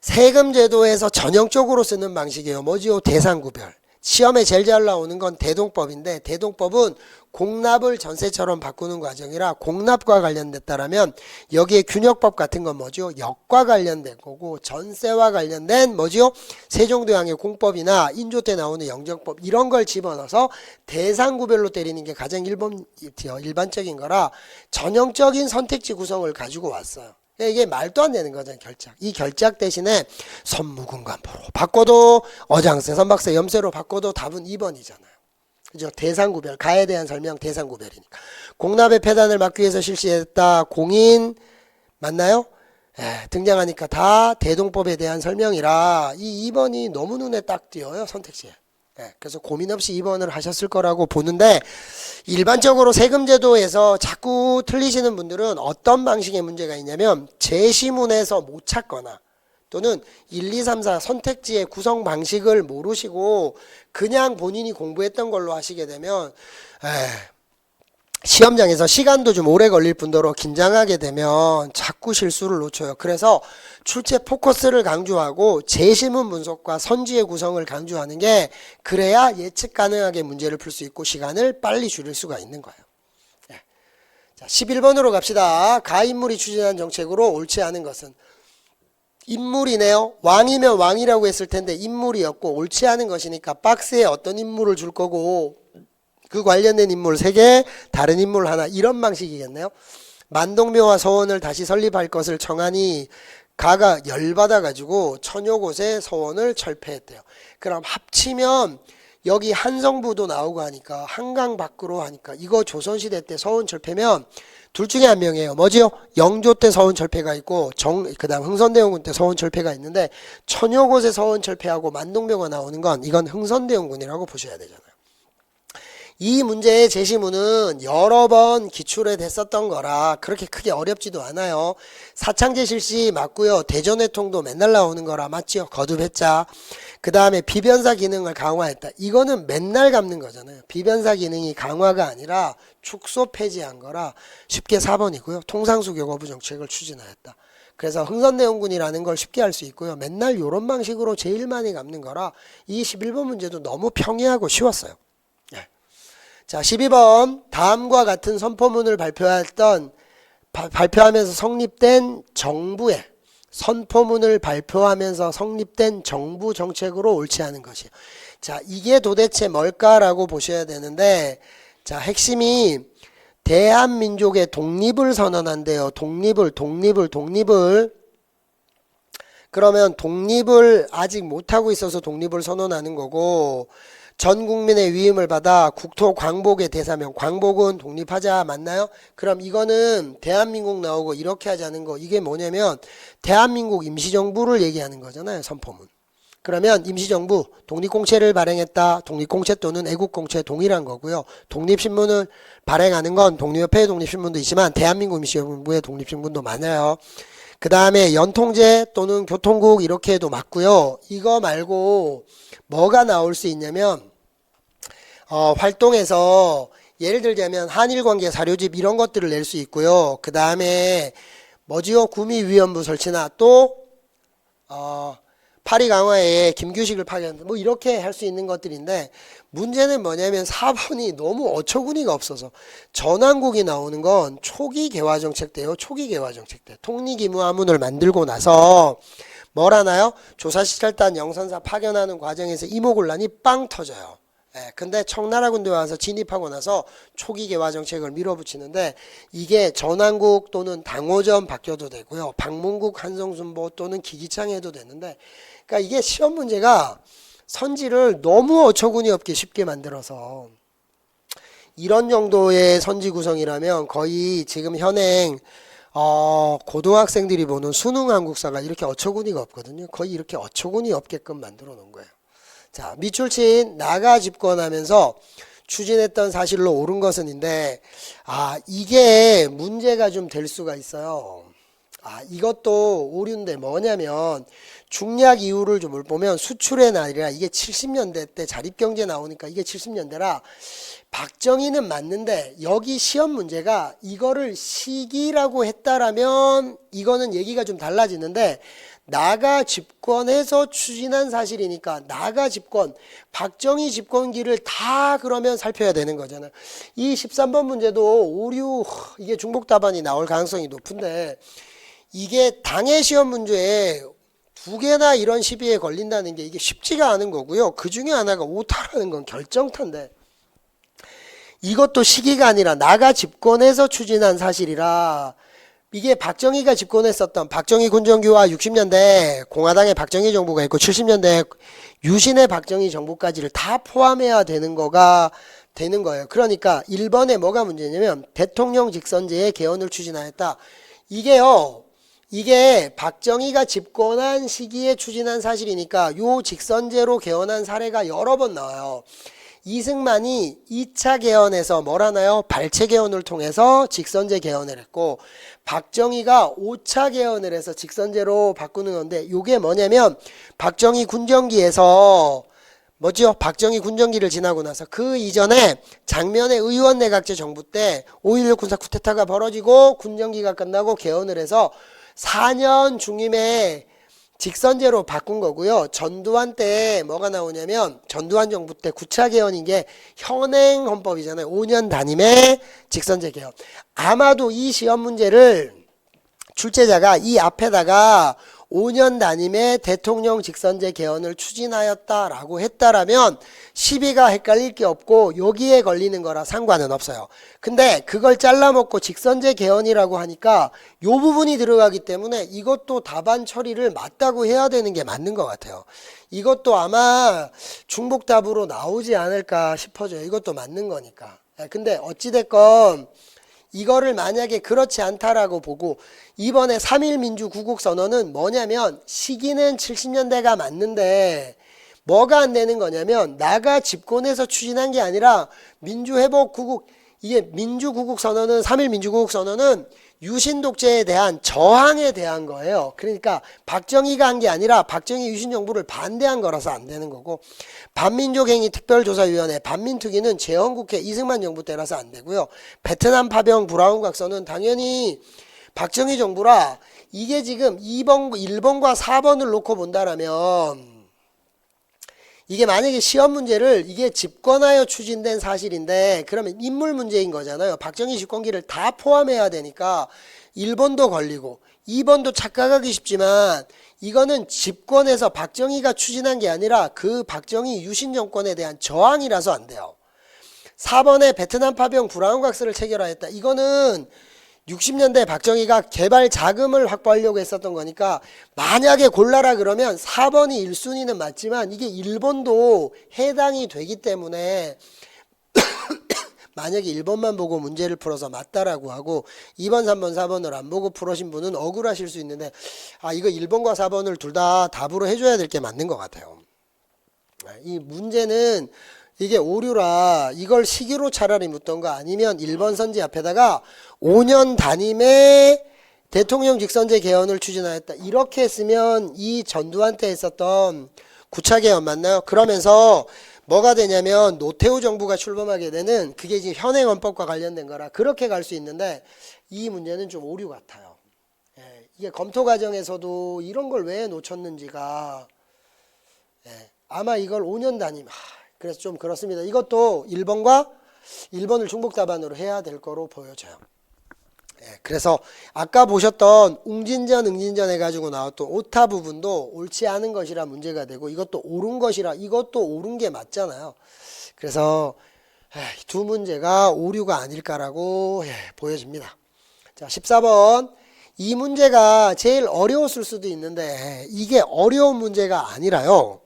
세금제도에서 전형적으로 쓰는 방식이에요. 뭐지요? 대상구별. 시험에 제일 잘 나오는 건 대동법인데 대동법은 공납을 전세처럼 바꾸는 과정이라 공납과 관련됐다라면 여기에 균역법 같은 건 뭐죠? 역과 관련된 거고 전세와 관련된 뭐죠? 세종대왕의 공법이나 인조 때 나오는 영정법 이런 걸 집어넣어서 대상구별로 때리는 게 가장 일반적인 거라 전형적인 선택지 구성을 가지고 왔어요. 이게 말도 안 되는 거잖아요. 결작. 이 결작 대신에 선무군관포로 바꿔도 어장세, 선박세, 염세로 바꿔도 답은 2번이잖아요. 그죠? 대상구별. 가에 대한 설명 대상구별이니까. 공납의 폐단을 막기 위해서 실시했다. 공인 맞나요? 등장하니까 다 대동법에 대한 설명이라 이 2번이 너무 눈에 딱 띄어요. 선택지에. 그래서 고민 없이 2번을 하셨을 거라고 보는데 일반적으로 세금제도에서 자꾸 틀리시는 분들은 어떤 방식의 문제가 있냐면 제시문에서 못 찾거나 또는 1, 2, 3, 4 선택지의 구성 방식을 모르시고 그냥 본인이 공부했던 걸로 하시게 되면 시험장에서 시간도 좀 오래 걸릴 뿐더러 긴장하게 되면 자꾸 실수를 놓쳐요. 그래서 출제 포커스를 강조하고 제시문 분석과 선지의 구성을 강조하는 게 그래야 예측 가능하게 문제를 풀 수 있고 시간을 빨리 줄일 수가 있는 거예요. 자, 11번으로 갑시다. 가인물이 추진한 정책으로 옳지 않은 것은 인물이네요. 왕이면 왕이라고 했을 텐데 인물이었고 옳지 않은 것이니까 박스에 어떤 인물을 줄 거고 그 관련된 인물 3개, 다른 인물 하나 이런 방식이겠네요. 만동묘와 서원을 다시 설립할 것을 청하니 가가 열받아가지고 천여 곳의 서원을 철폐했대요. 그럼 합치면 여기 한성부도 나오고 하니까 한강 밖으로 하니까 이거 조선시대 때 서원 철폐면 둘 중에 한 명이에요. 뭐지요? 영조 때 서원 철폐가 있고 그 다음 흥선대원군 때 서원 철폐가 있는데 천여 곳의 서원 철폐하고 만동묘가 나오는 건 이건 흥선대원군이라고 보셔야 되잖아요. 이 문제의 제시문은 여러 번 기출에 됐었던 거라 그렇게 크게 어렵지도 않아요. 사창제 실시 맞고요. 대전회통도 맨날 나오는 거라 맞죠? 거듭했자. 그 다음에 비변사 기능을 강화했다. 이거는 맨날 갚는 거잖아요. 비변사 기능이 강화가 아니라 축소 폐지한 거라 쉽게 4번이고요. 통상수교 거부 정책을 추진하였다. 그래서 흥선대원군이라는 걸 쉽게 할 수 있고요. 맨날 이런 방식으로 제일 많이 갚는 거라 이 11번 문제도 너무 평이하고 쉬웠어요. 자, 12번 다음과 같은 선포문을 발표하면서 성립된 정부의 선포문을 발표하면서 성립된 정부 정책으로 옳지 않은 것이에요. 자, 이게 도대체 뭘까라고 보셔야 되는데 자, 핵심이 대한민족의 독립을 선언한대요. 독립을 그러면 독립을 아직 못하고 있어서 독립을 선언하는 거고 전 국민의 위임을 받아 국토 광복의 대사명 광복은 독립하자 맞나요? 그럼 이거는 대한민국 나오고 이렇게 하자는 거 이게 뭐냐면 대한민국 임시정부를 얘기하는 거잖아요. 선포문. 그러면 임시정부 독립공채를 발행했다. 독립공채 또는 애국공채 동일한 거고요. 독립신문을 발행하는 건 독립협회의 독립신문도 있지만 대한민국 임시정부의 독립신문도 많아요. 그 다음에 연통제 또는 교통국 이렇게 해도 맞고요. 이거 말고 뭐가 나올 수 있냐면 활동에서 예를 들자면 한일관계 사료집 이런 것들을 낼 수 있고요. 그 다음에 뭐지요? 구미위원부 설치나 또 파리 강화에 김규식을 파견 뭐 이렇게 할 수 있는 것들인데 문제는 뭐냐면 4번이 너무 어처구니가 없어서 전환국이 나오는 건 초기 개화정책 때요. 초기 개화정책 때 통리기무화문을 만들고 나서 뭘 하나요? 조사시찰단 영선사 파견하는 과정에서 이모곤란이 빵 터져요. 근데 청나라 군대 와서 진입하고 나서 초기 개화 정책을 밀어붙이는데 이게 전환국 또는 당호전 바뀌어도 되고요. 방문국 한성순보 또는 기기창 해도 되는데 그러니까 이게 시험 문제가 선지를 너무 어처구니 없게 쉽게 만들어서 이런 정도의 선지 구성이라면 거의 지금 현행 고등학생들이 보는 수능 한국사가 이렇게 어처구니가 없거든요. 거의 이렇게 어처구니 없게끔 만들어 놓은 거예요. 자, 미출친 나가 집권하면서 추진했던 사실로 옳은 것은인데 이게 문제가 좀 될 수가 있어요. 이것도 오류인데 뭐냐면 중략 이유를 좀 보면 수출의 날이라 이게 70년대 때 자립경제 나오니까 이게 70년대라 박정희는 맞는데 여기 시험 문제가 이거를 시기라고 했다라면 이거는 얘기가 좀 달라지는데 나가 집권해서 추진한 사실이니까 나가 집권, 박정희 집권기를 다 그러면 살펴야 되는 거잖아요. 이 13번 문제도 오류 이게 중복 답안이 나올 가능성이 높은데 이게 당해 시험 문제에 두 개나 이런 시비에 걸린다는 게 이게 쉽지가 않은 거고요. 그 중에 하나가 오타라는 건 결정타인데 이것도 시기가 아니라 나가 집권해서 추진한 사실이라 이게 박정희가 집권했었던 박정희 군정규와 60년대 공화당의 박정희 정부가 있고 70년대 유신의 박정희 정부까지를 다 포함해야 되는 거가 되는 거예요. 그러니까 1번에 뭐가 문제냐면 대통령 직선제의 개헌을 추진하였다. 이게 박정희가 집권한 시기에 추진한 사실이니까 요 직선제로 개헌한 사례가 여러 번 나와요. 이승만이 2차 개헌에서 뭘 하나요? 발췌 개헌을 통해서 직선제 개헌을 했고 박정희가 5차 개헌을 해서 직선제로 바꾸는 건데 요게 뭐냐면 박정희 군정기에서 뭐죠? 박정희 군정기를 지나고 나서 그 이전에 장면의 의원내각제 정부 때 5.16 군사 쿠데타가 벌어지고 군정기가 끝나고 개헌을 해서 4년 중임에 직선제로 바꾼 거고요. 전두환 때 뭐가 나오냐면 전두환 정부 때 9차 개헌인 게 현행 헌법이잖아요. 5년 단임의 직선제 개헌. 아마도 이 시험 문제를 출제자가 이 앞에다가 5년 단임의 대통령 직선제 개헌을 추진하였다라고 했다라면 시비가 헷갈릴 게 없고 여기에 걸리는 거라 상관은 없어요. 근데 그걸 잘라먹고 직선제 개헌이라고 하니까 요 부분이 들어가기 때문에 이것도 답안 처리를 맞다고 해야 되는 게 맞는 것 같아요. 이것도 아마 중복답으로 나오지 않을까 싶어져요. 이것도 맞는 거니까. 근데 어찌됐건 이거를 만약에 그렇지 않다라고 보고 이번에 3.1 민주구국선언은 뭐냐면 시기는 70년대가 맞는데 뭐가 안 되는 거냐면 나가 집권해서 추진한 게 아니라 민주회복구국 이게 민주구국선언은 3.1 민주구국선언은 유신독재에 대한 저항에 대한 거예요. 그러니까 박정희가 한 게 아니라 박정희 유신정부를 반대한 거라서 안 되는 거고 반민족행위 특별조사위원회 반민특위는 재헌국회 이승만 정부 때라서 안 되고요. 베트남 파병 브라운 각서는 당연히 박정희 정부라 이게 지금 1번과 4번을 놓고 본다라면 이게 만약에 시험 문제를 이게 집권하여 추진된 사실인데 그러면 인물 문제인 거잖아요. 박정희 집권기를 다 포함해야 되니까 1번도 걸리고 2번도 착각하기 쉽지만 이거는 집권해서 박정희가 추진한 게 아니라 그 박정희 유신 정권에 대한 저항이라서 안 돼요. 4번에 베트남 파병 브라운 각서를 체결하였다. 이거는 60년대 박정희가 개발 자금을 확보하려고 했었던 거니까 만약에 골라라 그러면 4번이 1순위는 맞지만 이게 1번도 해당이 되기 때문에 만약에 1번만 보고 문제를 풀어서 맞다라고 하고 2번, 3번, 4번을 안 보고 풀으신 분은 억울하실 수 있는데 이거 1번과 4번을 둘 다 답으로 해줘야 될 게 맞는 것 같아요. 이 문제는 이게 오류라 이걸 시기로 차라리 묻던가 아니면 1번 선지 앞에다가 5년 단임의 대통령 직선제 개헌을 추진하였다. 이렇게 했으면 이 전두환 때 했었던 9차 개헌 맞나요? 그러면서 뭐가 되냐면 노태우 정부가 출범하게 되는 그게 지금 현행 헌법과 관련된 거라 그렇게 갈 수 있는데 이 문제는 좀 오류 같아요. 이게 검토 과정에서도 이런 걸 왜 놓쳤는지가 아마 이걸 5년 단임 그래서 좀 그렇습니다. 이것도 1번을 중복 답안으로 해야 될 거로 보여져요. 그래서 아까 보셨던 웅진전 응진전 해가지고 나왔던 오타 부분도 옳지 않은 것이라 문제가 되고 이것도 옳은 것이라 이것도 옳은 게 맞잖아요. 그래서 두 문제가 오류가 아닐까라고 보여집니다. 자, 14번 이 문제가 제일 어려웠을 수도 있는데 이게 어려운 문제가 아니라요.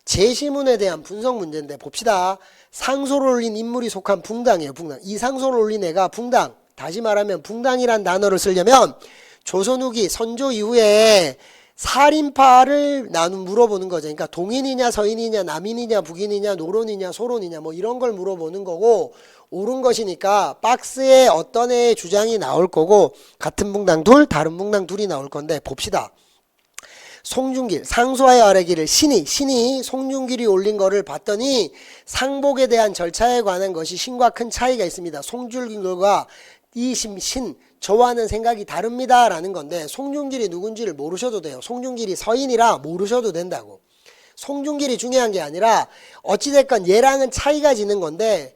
제시문에 대한 분석 문제인데 봅시다. 상소를 올린 인물이 속한 붕당이에요. 붕당. 이 상소를 올린 애가 붕당. 다시 말하면 붕당이란 단어를 쓰려면 조선 후기 선조 이후에 살인파를 물어보는 거죠. 그러니까 동인이냐 서인이냐 남인이냐 북인이냐 노론이냐 소론이냐 뭐 이런 걸 물어보는 거고 옳은 것이니까 박스에 어떤 애의 주장이 나올 거고 같은 붕당 둘 다른 붕당 둘이 나올 건데 봅시다. 송중길 상소하여 아뢰기를 신이 송중길이 올린 거를 봤더니 상복에 대한 절차에 관한 것이 신과 큰 차이가 있습니다. 송중길과 이 신 저와는 생각이 다릅니다 라는 건데 송중길이 누군지를 모르셔도 돼요. 송중길이 서인이라 모르셔도 된다고. 송중길이 중요한 게 아니라 어찌됐건 얘랑은 차이가 지는 건데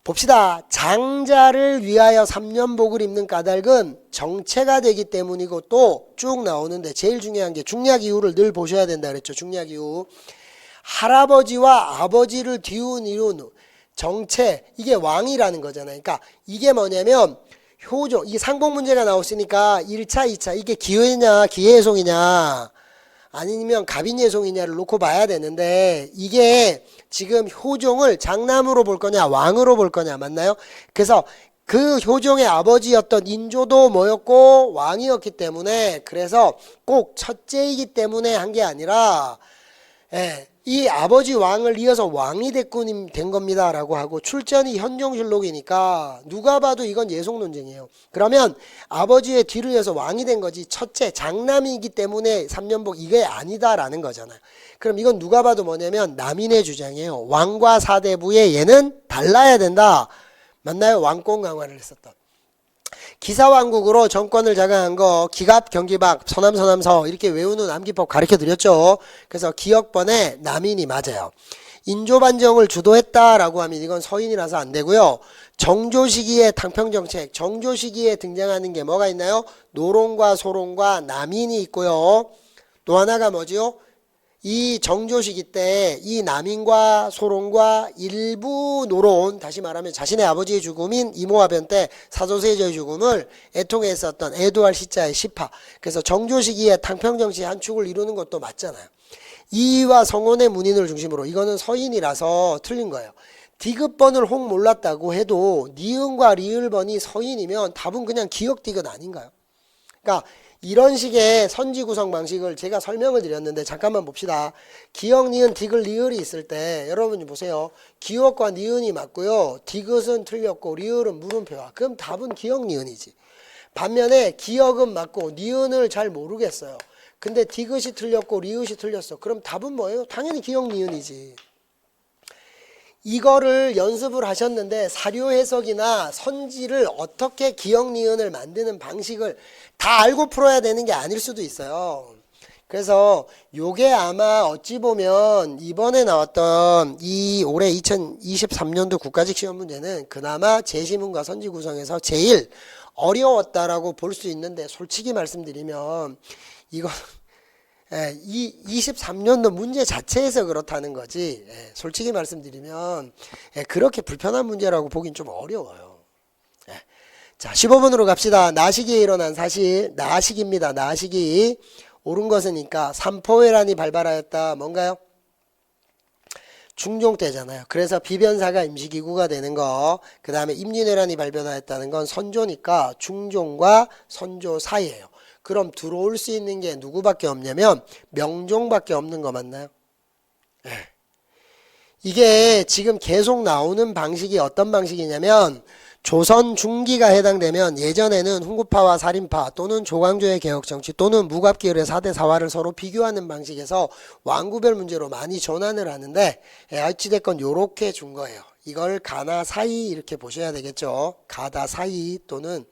봅시다. 장자를 위하여 3년복을 입는 까닭은 정체가 되기 때문이고 또 쭉 나오는데 제일 중요한 게 중략 이유를 늘 보셔야 된다 그랬죠. 중략 이유. 할아버지와 아버지를 뒤운 이유는 정체 이게 왕이라는 거잖아요. 그러니까 이게 뭐냐면 효종 이 상복 문제가 나왔으니까 1차 2차 이게 기회냐 기회예송이냐 아니면 갑인예송이냐를 놓고 봐야 되는데 이게 지금 효종을 장남으로 볼 거냐 왕으로 볼 거냐 맞나요? 그래서 그 효종의 아버지였던 인조도 뭐였고 왕이었기 때문에 그래서 꼭 첫째이기 때문에 한 게 아니라 이 아버지 왕을 이어서 왕이 된 겁니다 라고 하고 출전이 현종실록이니까 누가 봐도 이건 예속 논쟁이에요. 그러면 아버지의 뒤를 이어서 왕이 된 거지 첫째 장남이기 때문에 3년복 이게 아니다라는 거잖아요. 그럼 이건 누가 봐도 뭐냐면 남인의 주장이에요. 왕과 사대부의 얘는 달라야 된다. 맞나요? 왕권 강화를 했었던. 기사왕국으로 정권을 장악한 거 기갑, 경기박, 서남, 서남서 이렇게 외우는 암기법 가르쳐드렸죠. 그래서 기역번에 남인이 맞아요. 인조반정을 주도했다라고 하면 이건 서인이라서 안 되고요. 정조 시기의 탕평정책, 정조 시기에 등장하는 게 뭐가 있나요? 노론과 소론과 남인이 있고요. 또 하나가 뭐지요? 이 정조 시기 때 이 남인과 소론과 일부 노론 다시 말하면 자신의 아버지의 죽음인 이모화변 때 사조세자의 죽음을 애통했었던 애도할 시자의 시파 그래서 정조 시기에 탕평정치의 한 축을 이루는 것도 맞잖아요. 이의와 성혼의 문인을 중심으로 이거는 서인이라서 틀린 거예요. 디귿번을 혹 몰랐다고 해도 니은과 리을번이 서인이면 답은 그냥 기역 디귿 아닌가요? 그러니까 이런 식의 선지 구성 방식을 제가 설명을 드렸는데 잠깐만 봅시다. 기역, 니은, 디귿, 리을이 있을 때 여러분이 보세요. 기역과 니은이 맞고요. 디귿은 틀렸고 리을은 물음표야. 그럼 답은 기역, 니은이지. 반면에 기역은 맞고 니은을 잘 모르겠어요. 근데 디귿이 틀렸고 리을이 틀렸어. 그럼 답은 뭐예요? 당연히 기역, 니은이지. 이거를 연습을 하셨는데 사료 해석이나 선지를 어떻게 기역 니은을 만드는 방식을 다 알고 풀어야 되는 게 아닐 수도 있어요. 그래서 요게 아마 어찌 보면 이번에 나왔던 이 올해 2023년도 국가직 시험 문제는 그나마 제시문과 선지 구성에서 제일 어려웠다라고 볼 수 있는데 솔직히 말씀드리면 이건 이 23년도 문제 자체에서 그렇다는 거지 솔직히 말씀드리면 그렇게 불편한 문제라고 보긴 좀 어려워요. 자 15번으로 갑시다. 나시기에 일어난 사실 나시기입니다. 나시기 옳은 것이니까 삼포회란이 발발하였다. 뭔가요? 중종 때잖아요. 그래서 비변사가 임시기구가 되는 거, 그 다음에 임진왜란이 발변하였다는 건 선조니까 중종과 선조 사이예요. 그럼 들어올 수 있는 게 누구밖에 없냐면 명종밖에 없는 거 맞나요? 네. 이게 지금 계속 나오는 방식이 어떤 방식이냐면 조선 중기가 해당되면 예전에는 훈구파와 살인파 또는 조광조의 개혁정치 또는 무갑기열의 4대 사화를 서로 비교하는 방식에서 왕구별 문제로 많이 전환을 하는데 어찌됐건 요렇게 준 거예요. 이걸 가나 사이 이렇게 보셔야 되겠죠. 가다 사이 또는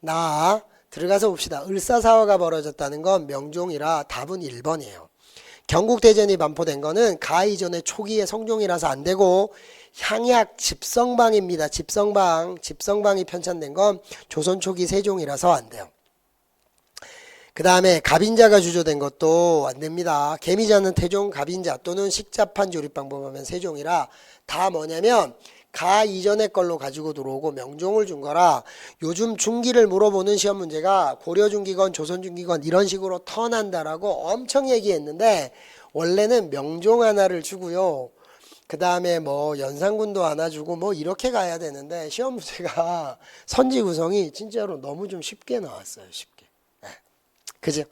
나 들어가서 봅시다. 을사사화가 벌어졌다는 건 명종이라 답은 1번이에요. 경국대전이 반포된 거는 가 이전의 초기의 성종이라서 안 되고 향약 집성방입니다. 집성방이 편찬된 건 조선 초기 세종이라서 안 돼요. 그 다음에 갑인자가 주조된 것도 안 됩니다. 개미자는 태종, 갑인자 또는 식자판 조립방법 하면 세종이라 다 뭐냐면 가 이전의 걸로 가지고 들어오고 명종을 준 거라 요즘 중기를 물어보는 시험 문제가 고려중기건 조선중기건 이런 식으로 턴한다라고 엄청 얘기했는데 원래는 명종 하나를 주고요. 그 다음에 뭐 연산군도 하나 주고 뭐 이렇게 가야 되는데 시험 문제가 선지 구성이 진짜로 너무 좀 쉽게 나왔어요. 쉽게. 네. 그죠?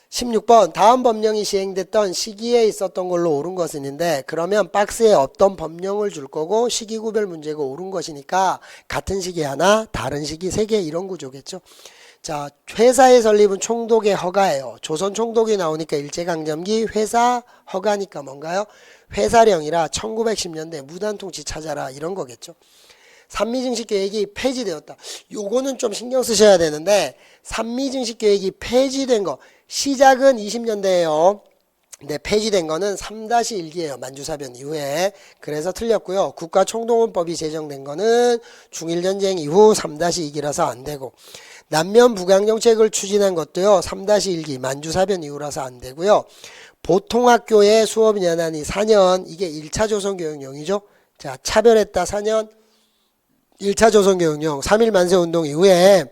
16번 다음 법령이 시행됐던 시기에 있었던 걸로 옳은 것인데 그러면 박스에 어떤 법령을 줄 거고 시기 구별 문제가 옳은 것이니까 같은 시기 하나 다른 시기 3개 이런 구조겠죠. 자, 회사의 설립은 총독의 허가예요. 조선 총독이 나오니까 일제강점기 회사 허가니까 뭔가요? 회사령이라 1910년대 무단통치 찾아라 이런 거겠죠. 산미증식 계획이 폐지되었다. 요거는 좀 신경 쓰셔야 되는데 산미증식 계획이 폐지된 거 시작은 20년대예요. 근데 폐지된 거는 3-1기예요. 만주사변 이후에. 그래서 틀렸고요. 국가총동원법이 제정된 거는 중일전쟁 이후 3-2기라서 안 되고 남면 부강정책을 추진한 것도요. 3-1기 만주사변 이후라서 안 되고요. 보통학교의 수업 연한이 4년 이게 1차 조선교육령이죠. 자, 차별했다 4년 1차 조선교육령 3.1 만세운동 이후에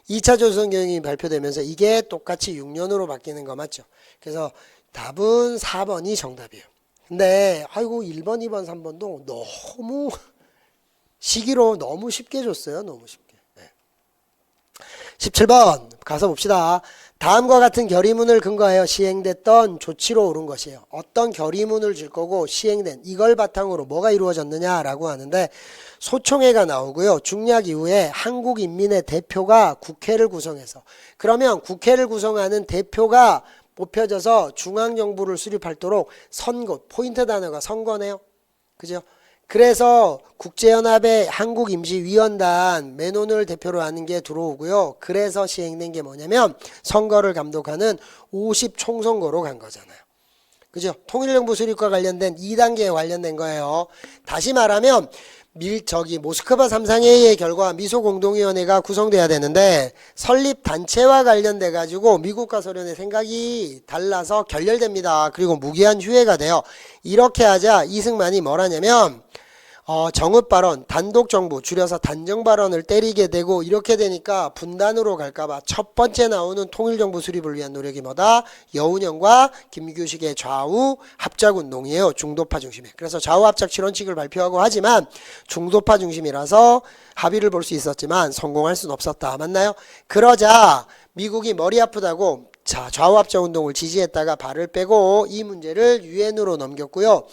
2차 조선교육이 발표되면서 이게 똑같이 6년으로 바뀌는 거 맞죠? 그래서 답은 4번이 정답이에요. 근데 아이고 1번, 2번, 3번도 너무 시기로 너무 쉽게 줬어요. 너무 쉽게. 네. 17번 가서 봅시다. 다음과 같은 결의문을 근거하여 시행됐던 조치로 옳은 것이에요. 어떤 결의문을 줄 거고 시행된 이걸 바탕으로 뭐가 이루어졌느냐라고 하는데 소총회가 나오고요. 중략 이후에 한국 인민의 대표가 국회를 구성해서 그러면 국회를 구성하는 대표가 뽑혀져서 중앙정부를 수립하도록 선거 포인트 단어가 선거네요. 그죠? 그래서 국제연합의 한국임시위원단 맨온을 대표로 하는 게 들어오고요. 그래서 시행된 게 뭐냐면 선거를 감독하는 50총선거로 간 거잖아요. 그죠? 통일정부 수립과 관련된 2단계에 관련된 거예요. 다시 말하면 모스크바 3상회의의 결과 미소공동위원회가 구성돼야 되는데 설립 단체와 관련돼 가지고 미국과 소련의 생각이 달라서 결렬됩니다. 그리고 무기한 휴회가 돼요. 이렇게 하자 이승만이 뭘 하냐면 정읍 발언, 단독 정부 줄여서 단정 발언을 때리게 되고 이렇게 되니까 분단으로 갈까봐 첫 번째 나오는 통일정부 수립을 위한 노력이 뭐다? 여운형과 김규식의 좌우 합작 운동이에요. 중도파 중심에. 그래서 좌우 합작 실원칙을 발표하고 하지만 중도파 중심이라서 합의를 볼 수 있었지만 성공할 수는 없었다. 맞나요? 그러자 미국이 머리 아프다고 자 좌우 합작 운동을 지지했다가 발을 빼고 이 문제를 유엔으로 넘겼고요.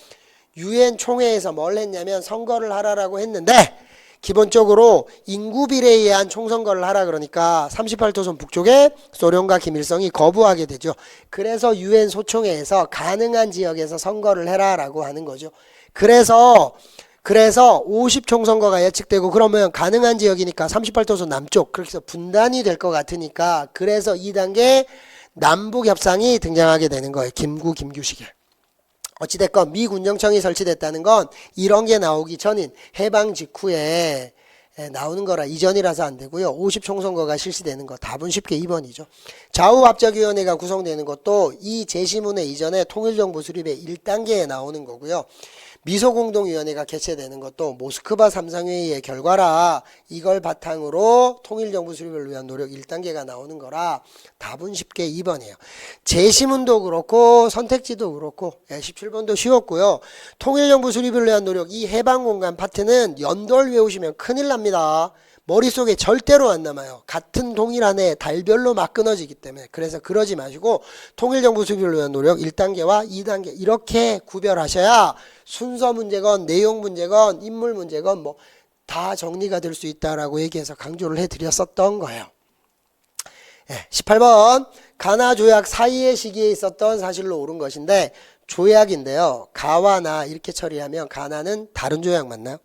유엔 총회에서 뭘 했냐면 선거를 하라라고 했는데 기본적으로 인구 비례에 의한 총선거를 하라 그러니까 38도선 북쪽에 소련과 김일성이 거부하게 되죠. 그래서 유엔 소총회에서 가능한 지역에서 선거를 해라라고 하는 거죠. 그래서 50총선거가 예측되고 그러면 가능한 지역이니까 38도선 남쪽 그렇게 해서 분단이 될 것 같으니까 그래서 2단계 남북협상이 등장하게 되는 거예요. 김규식에. 어찌됐건 미 군정청이 설치됐다는 건 이런 게 나오기 전인 해방 직후에 나오는 거라 이전이라서 안 되고요. 50총선거가 실시되는 거 답은 쉽게 2번이죠. 좌우합작위원회가 구성되는 것도 이 제시문의 이전에 통일정부 수립의 1단계에 나오는 거고요. 미소공동위원회가 개최되는 것도 모스크바 3상회의의 결과라 이걸 바탕으로 통일정부 수립을 위한 노력 1단계가 나오는 거라 답은 쉽게 2번이에요. 재심문도 그렇고 선택지도 그렇고 17번도 쉬웠고요. 통일정부 수립을 위한 노력 이 해방공간 파트는 연도를 외우시면 큰일 납니다. 머릿속에 절대로 안 남아요. 같은 동일한에 달별로 막 끊어지기 때문에. 그래서 그러지 마시고 통일정부 수립을 위한 노력 1단계와 2단계 이렇게 구별하셔야 순서 문제건 내용 문제건 인물 문제건 뭐 다 정리가 될 수 있다라고 얘기해서 강조를 해드렸었던 거예요. 18번 가나 조약 사이의 시기에 있었던 사실로 옳은 것인데 조약인데요. 가와 나 이렇게 처리하면 가나는 다른 조약 맞나요?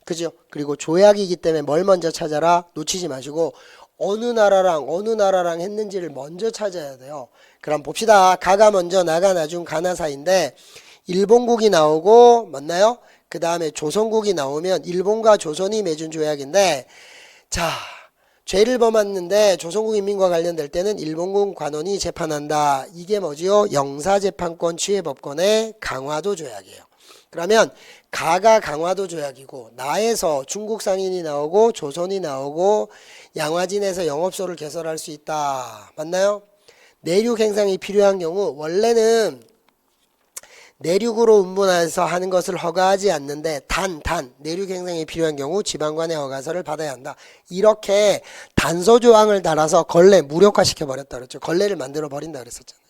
그죠? 그리고 조약이기 때문에 뭘 먼저 찾아라? 놓치지 마시고 어느 나라랑 했는지를 먼저 찾아야 돼요. 그럼 봅시다. 가가 먼저 나가 나중 가나 사이인데 일본국이 나오고 맞나요? 그 다음에 조선국이 나오면 일본과 조선이 맺은 조약인데 자 죄를 범했는데 조선국 인민과 관련될 때는 일본군 관원이 재판한다. 이게 뭐지요? 영사재판권 취해법권의 강화도 조약이에요. 그러면 가가 강화도 조약이고 나에서 중국 상인이 나오고 조선이 나오고 양화진에서 영업소를 개설할 수 있다. 맞나요? 내륙 행상이 필요한 경우 원래는 내륙으로 운반해서 하는 것을 허가하지 않는데 단 내륙 행상이 필요한 경우 지방관의 허가서를 받아야 한다. 이렇게 단서 조항을 달아서 걸레 무력화시켜 버렸다 그랬죠. 걸레를 만들어 버린다 그랬었잖아요.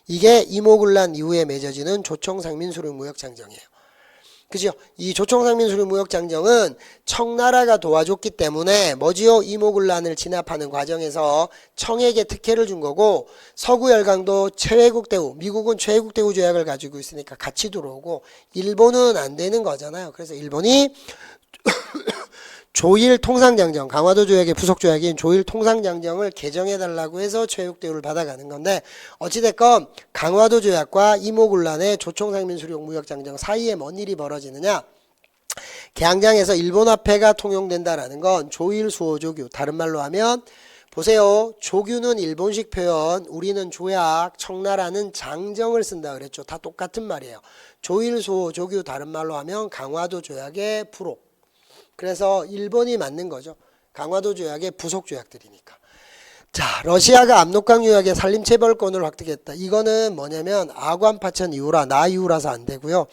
이게 이모군란 이후에 맺어지는 조총상민수립무역장정이에요. 그죠? 이 조총상민수립무역장정은 청나라가 도와줬기 때문에 뭐지요? 이모군란을 진압하는 과정에서 청에게 특혜를 준 거고 서구열강도 최외국 대우, 미국은 최외국 대우 조약을 가지고 있으니까 같이 들어오고 일본은 안 되는 거잖아요. 그래서 일본이 조일 통상장정, 강화도 조약의 부속 조약인 조일 통상장정을 개정해달라고 해서 최외국 대우를 받아가는 건데 어찌됐건 강화도 조약과 이모군란의 조총상민수립무역장정 사이에 뭔 일이 벌어지느냐? 개항장에서 일본화폐가 통용된다라는 건 조일 수호조규, 다른 말로 하면 보세요. 조규는 일본식 표현, 우리는 조약, 청나라는 장정을 쓴다 그랬죠. 다 똑같은 말이에요. 조일 수호조규, 다른 말로 하면 강화도 조약의 부록. 그래서 일본이 맞는 거죠. 강화도 조약의 부속 조약들이니까. 자, 러시아가 압록강 유역의 산림체벌권을 획득했다. 이거는 뭐냐면 아관파천 이후라 나 이후라서 안 되고요.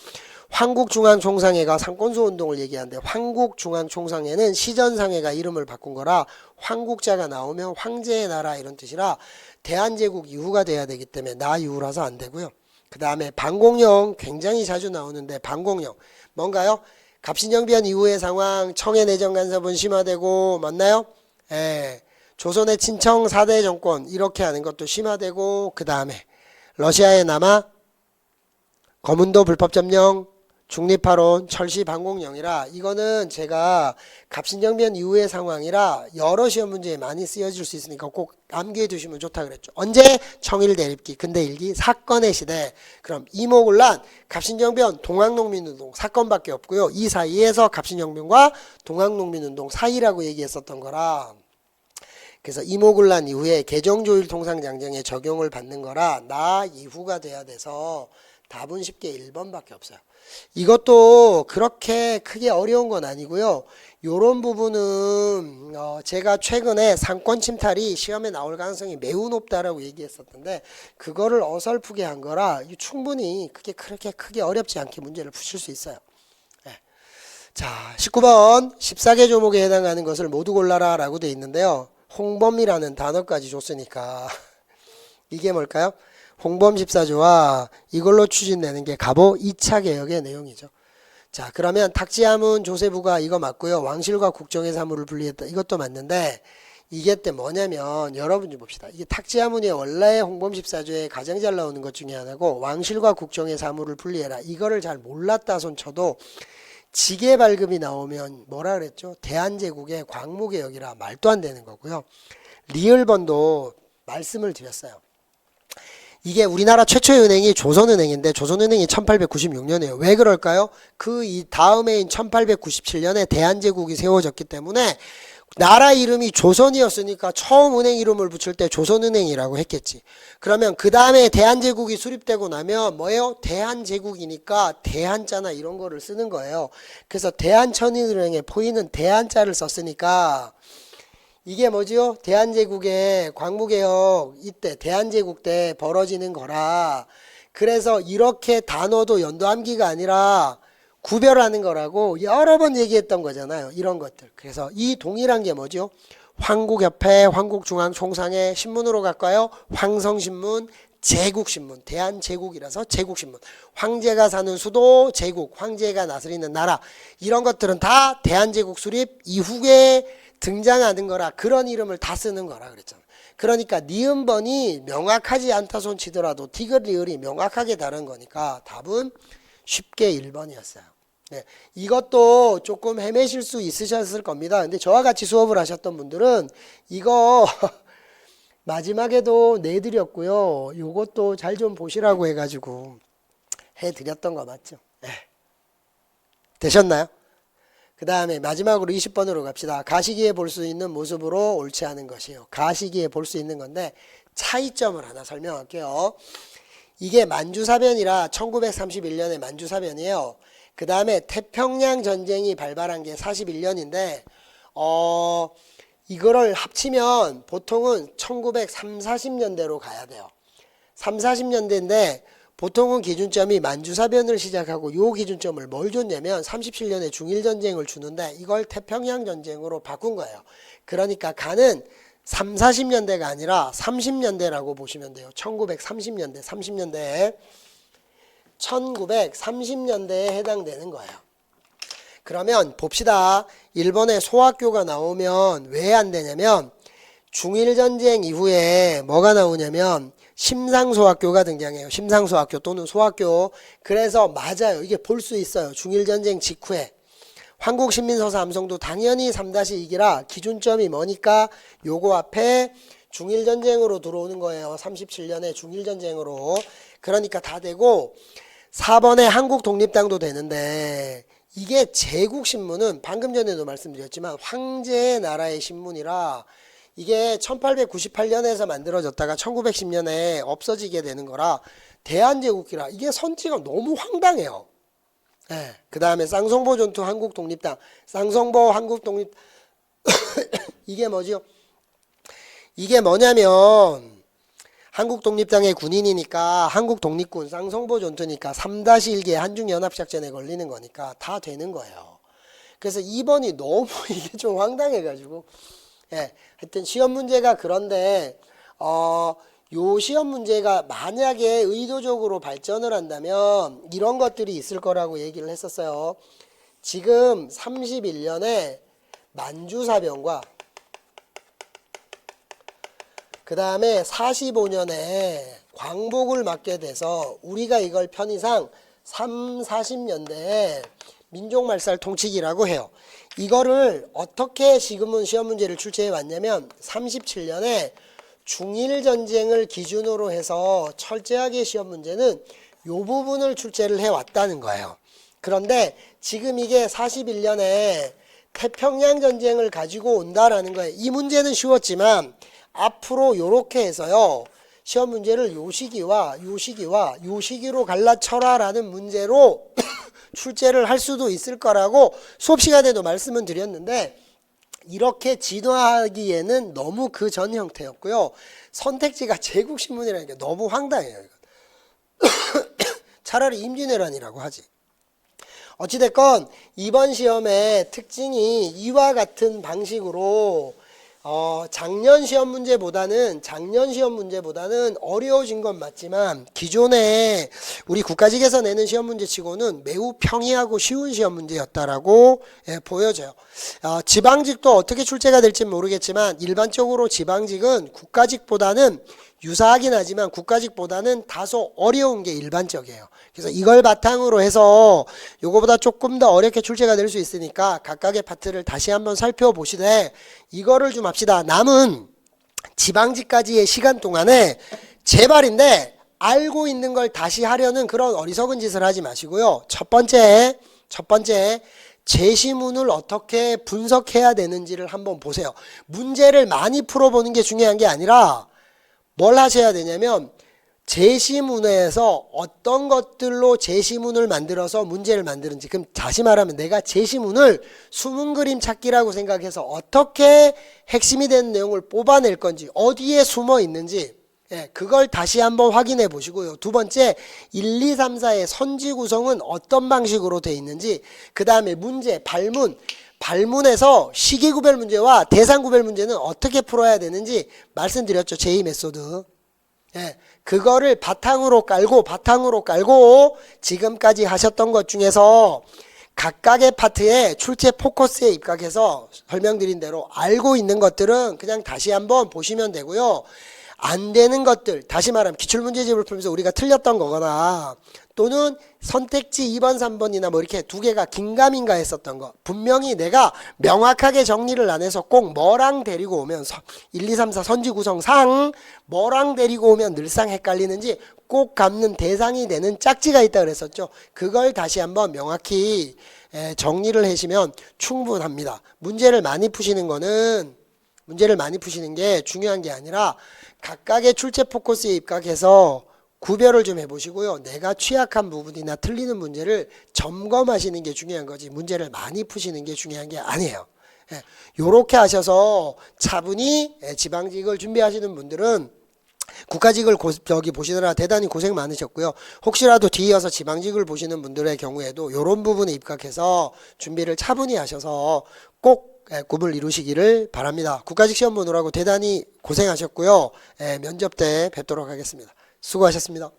황국중앙총상회가 상권수 운동을 얘기하는데 황국중앙총상회는 시전상회가 이름을 바꾼 거라 황국자가 나오면 황제의 나라 이런 뜻이라 대한제국 이후가 돼야 되기 때문에 나 이후라서 안 되고요. 그 다음에 반공령 굉장히 자주 나오는데 반공령 뭔가요? 갑신정변 이후의 상황, 청의 내정 간섭은 심화되고 맞나요? 예. 조선의 친청 4대 정권 이렇게 하는 것도 심화되고 그 다음에 러시아에 남아 거문도 불법점령, 중립화론, 철시 반공령이라 이거는 제가 갑신정변 이후의 상황이라 여러 시험 문제에 많이 쓰여질 수 있으니까 꼭 암기해 두시면 좋다 그랬죠. 언제? 청일 대립기, 근대 일기, 사건의 시대. 그럼 이모군란, 갑신정변, 동학농민운동 사건밖에 없고요. 이 사이에서 갑신정변과 동학농민운동 사이라고 얘기했었던 거라. 그래서 이모군란 이후에 개정조일 통상장정에 적용을 받는 거라 나 이후가 돼야 돼서 답은 쉽게 1번밖에 없어요. 이것도 그렇게 크게 어려운 건 아니고요. 요런 부분은 제가 최근에 상권 침탈이 시험에 나올 가능성이 매우 높다라고 얘기했었는데 그거를 어설프게 한 거라 충분히 그렇게 크게 어렵지 않게 문제를 푸실 수 있어요. 네. 자, 19번 14개 조목에 해당하는 것을 모두 골라라 라고 돼 있는데요. 홍범이라는 단어까지 줬으니까 이게 뭘까요? 홍범 14조와 이걸로 추진되는 게 갑오 2차 개혁의 내용이죠. 자, 그러면 탁지하문 조세부가 이거 맞고요. 왕실과 국정의 사무를 분리했다. 이것도 맞는데 이게 때 뭐냐면 여러분 좀 봅시다. 이게 탁지하문이 원래 홍범 14조에 가장 잘 나오는 것 중에 하나고 왕실과 국정의 사무를 분리해라. 이거를 잘 몰랐다 손쳐도 지계 발급이 나오면 뭐라 그랬죠? 대한제국의 광무개혁이라 말도 안 되는 거고요. 리을번도 말씀을 드렸어요. 이게 우리나라 최초의 은행이 조선은행인데 조선은행이 1896년이에요. 왜 그럴까요? 그 이 다음해인 1897년에 대한제국이 세워졌기 때문에 나라 이름이 조선이었으니까 처음 은행 이름을 붙일 때 조선은행이라고 했겠지. 그러면 그 다음에 대한제국이 수립되고 나면 뭐예요? 대한제국이니까 대한자나 이런 거를 쓰는 거예요. 그래서 대한천인은행에 포인은 대한자를 썼으니까 이게 뭐지요? 대한제국의 광무개혁 이때 대한제국 때 벌어지는 거라. 그래서 이렇게 단어도 연도암기가 아니라 구별하는 거라고 여러 번 얘기했던 거잖아요. 이런 것들. 그래서 이 동일한 게 뭐죠? 황국협회, 황국중앙총상회 신문으로 갈까요? 황성신문, 제국신문, 대한제국이라서 제국신문. 황제가 사는 수도 제국, 황제가 다스리는 나라. 이런 것들은 다 대한제국 수립 이후에 등장하는 거라 그런 이름을 다 쓰는 거라 그랬잖아. 그러니까 니은번이 명확하지 않다 손 치더라도 디귿 리을이 명확하게 다른 거니까 답은 쉽게 1번이었어요. 네, 이것도 조금 헤매실 수 있으셨을 겁니다. 근데 저와 같이 수업을 하셨던 분들은 이거 마지막에도 내드렸고요. 요것도 잘 좀 보시라고 해가지고 해드렸던 거 맞죠? 네. 되셨나요? 그 다음에 마지막으로 20번으로 갑시다. 가시기에 볼 수 있는 모습으로 옳지 않은 것이에요. 가시기에 볼 수 있는 건데 차이점을 하나 설명할게요. 이게 만주사변이라 1931년에 만주사변이에요. 그 다음에 태평양 전쟁이 발발한 게 41년인데 이거를 합치면 보통은 1930, 40년대로 가야 돼요. 3, 40년대인데 보통은 기준점이 만주사변을 시작하고 요 기준점을 뭘 줬냐면 37년에 중일전쟁을 주는데 이걸 태평양전쟁으로 바꾼 거예요. 그러니까 가는 3, 40년대가 아니라 30년대라고 보시면 돼요. 1930년대, 30년대 1930년대에 해당되는 거예요. 그러면 봅시다. 일본에 소학교가 나오면 왜 안 되냐면 중일전쟁 이후에 뭐가 나오냐면 심상소학교가 등장해요. 심상소학교 또는 소학교. 그래서 맞아요. 이게 볼 수 있어요. 중일전쟁 직후에. 한국신민서사 암송도 당연히 3-2기라 기준점이 뭐니까 요거 앞에 중일전쟁으로 들어오는 거예요. 37년에 중일전쟁으로. 그러니까 다 되고 4번에 한국독립당도 되는데 이게 제국신문은 방금 전에도 말씀드렸지만 황제의 나라의 신문이라 이게 1898년에서 만들어졌다가 1910년에 없어지게 되는 거라 대한제국이라 이게 선지가 너무 황당해요. 네. 그 다음에 쌍성보 전투 한국독립당 쌍성보 한국독립 이게 뭐죠? 이게 뭐냐면 한국독립당의 군인이니까 한국독립군 쌍성보 전투니까 3-1기 한중연합작전에 걸리는 거니까 다 되는 거예요. 그래서 2번이 너무 이게 좀 황당해가지고 예, 하여튼 시험 문제가 그런데 요 시험 문제가 만약에 의도적으로 발전을 한다면 이런 것들이 있을 거라고 얘기를 했었어요. 지금 31년에 만주사변과 그 다음에 45년에 광복을 맞게 돼서 우리가 이걸 편의상 3, 40년대에 민족말살 통치기라고 해요. 이거를 어떻게 지금은 시험 문제를 출제해 왔냐면 37년에 중일전쟁을 기준으로 해서 철저하게 시험 문제는 요 부분을 출제를 해 왔다는 거예요. 그런데 지금 이게 41년에 태평양전쟁을 가지고 온다라는 거예요. 이 문제는 쉬웠지만 앞으로 요렇게 해서요. 시험 문제를 요 시기와 요 시기와 요 시기로 갈라쳐라 라는 문제로 출제를 할 수도 있을 거라고 수업 시간에도 말씀은 드렸는데 이렇게 진화하기에는 너무 그 전 형태였고요. 선택지가 제국신문이라는 게 너무 황당해요. 차라리 임진왜란이라고 하지. 어찌됐건 이번 시험의 특징이 이와 같은 방식으로 작년 시험 문제보다는 어려워진 건 맞지만 기존에 우리 국가직에서 내는 시험 문제치고는 매우 평이하고 쉬운 시험 문제였다라고 보여져요. 지방직도 어떻게 출제가 될지 모르겠지만 일반적으로 지방직은 국가직보다는 유사하긴 하지만 국가직보다는 다소 어려운 게 일반적이에요. 그래서 이걸 바탕으로 해서 요거보다 조금 더 어렵게 출제가 될 수 있으니까 각각의 파트를 다시 한번 살펴보시되 이거를 좀 합시다. 남은 지방직까지의 시간 동안에 제발인데 알고 있는 걸 다시 하려는 그런 어리석은 짓을 하지 마시고요. 첫 번째 제시문을 어떻게 분석해야 되는지를 한번 보세요. 문제를 많이 풀어보는 게 중요한 게 아니라 뭘 하셔야 되냐면 제시문에서 어떤 것들로 제시문을 만들어서 문제를 만드는지, 그럼 다시 말하면 내가 제시문을 숨은 그림 찾기라고 생각해서 어떻게 핵심이 되는 내용을 뽑아낼 건지, 어디에 숨어 있는지, 그걸 다시 한번 확인해 보시고요. 두 번째, 1, 2, 3, 4의 선지 구성은 어떤 방식으로 되어 있는지, 그 다음에 문제, 발문에서 시기 구별 문제와 대상 구별 문제는 어떻게 풀어야 되는지 말씀드렸죠. 제2 메소드. 그거를 바탕으로 깔고 지금까지 하셨던 것 중에서 각각의 파트에 출제 포커스에 입각해서 설명드린 대로 알고 있는 것들은 그냥 다시 한번 보시면 되고요. 안 되는 것들, 다시 말하면 기출문제집을 풀면서 우리가 틀렸던 거거나 또는 선택지 2번, 3번이나 뭐 이렇게 두 개가 긴가민가 했었던 거, 분명히 내가 명확하게 정리를 안 해서 꼭 뭐랑 데리고 오면 1, 2, 3, 4 선지 구성상 뭐랑 데리고 오면 늘상 헷갈리는지 꼭 갚는 대상이 되는 짝지가 있다 그랬었죠. 그걸 다시 한번 명확히 정리를 하시면 충분합니다. 문제를 많이 푸시는 게 중요한 게 아니라 각각의 출제 포커스에 입각해서 구별을 좀 해보시고요. 내가 취약한 부분이나 틀리는 문제를 점검하시는 게 중요한 거지, 문제를 많이 푸시는 게 중요한 게 아니에요. 요렇게 하셔서 차분히 지방직을 준비하시는 분들은 국가직을 보시느라 대단히 고생 많으셨고요. 혹시라도 뒤이어서 지방직을 보시는 분들의 경우에도 요런 부분에 입각해서 준비를 차분히 하셔서 꼭 꿈을 이루시기를 바랍니다. 국가직 시험 보느라고 대단히 고생하셨고요. 면접 때 뵙도록 하겠습니다. 수고하셨습니다.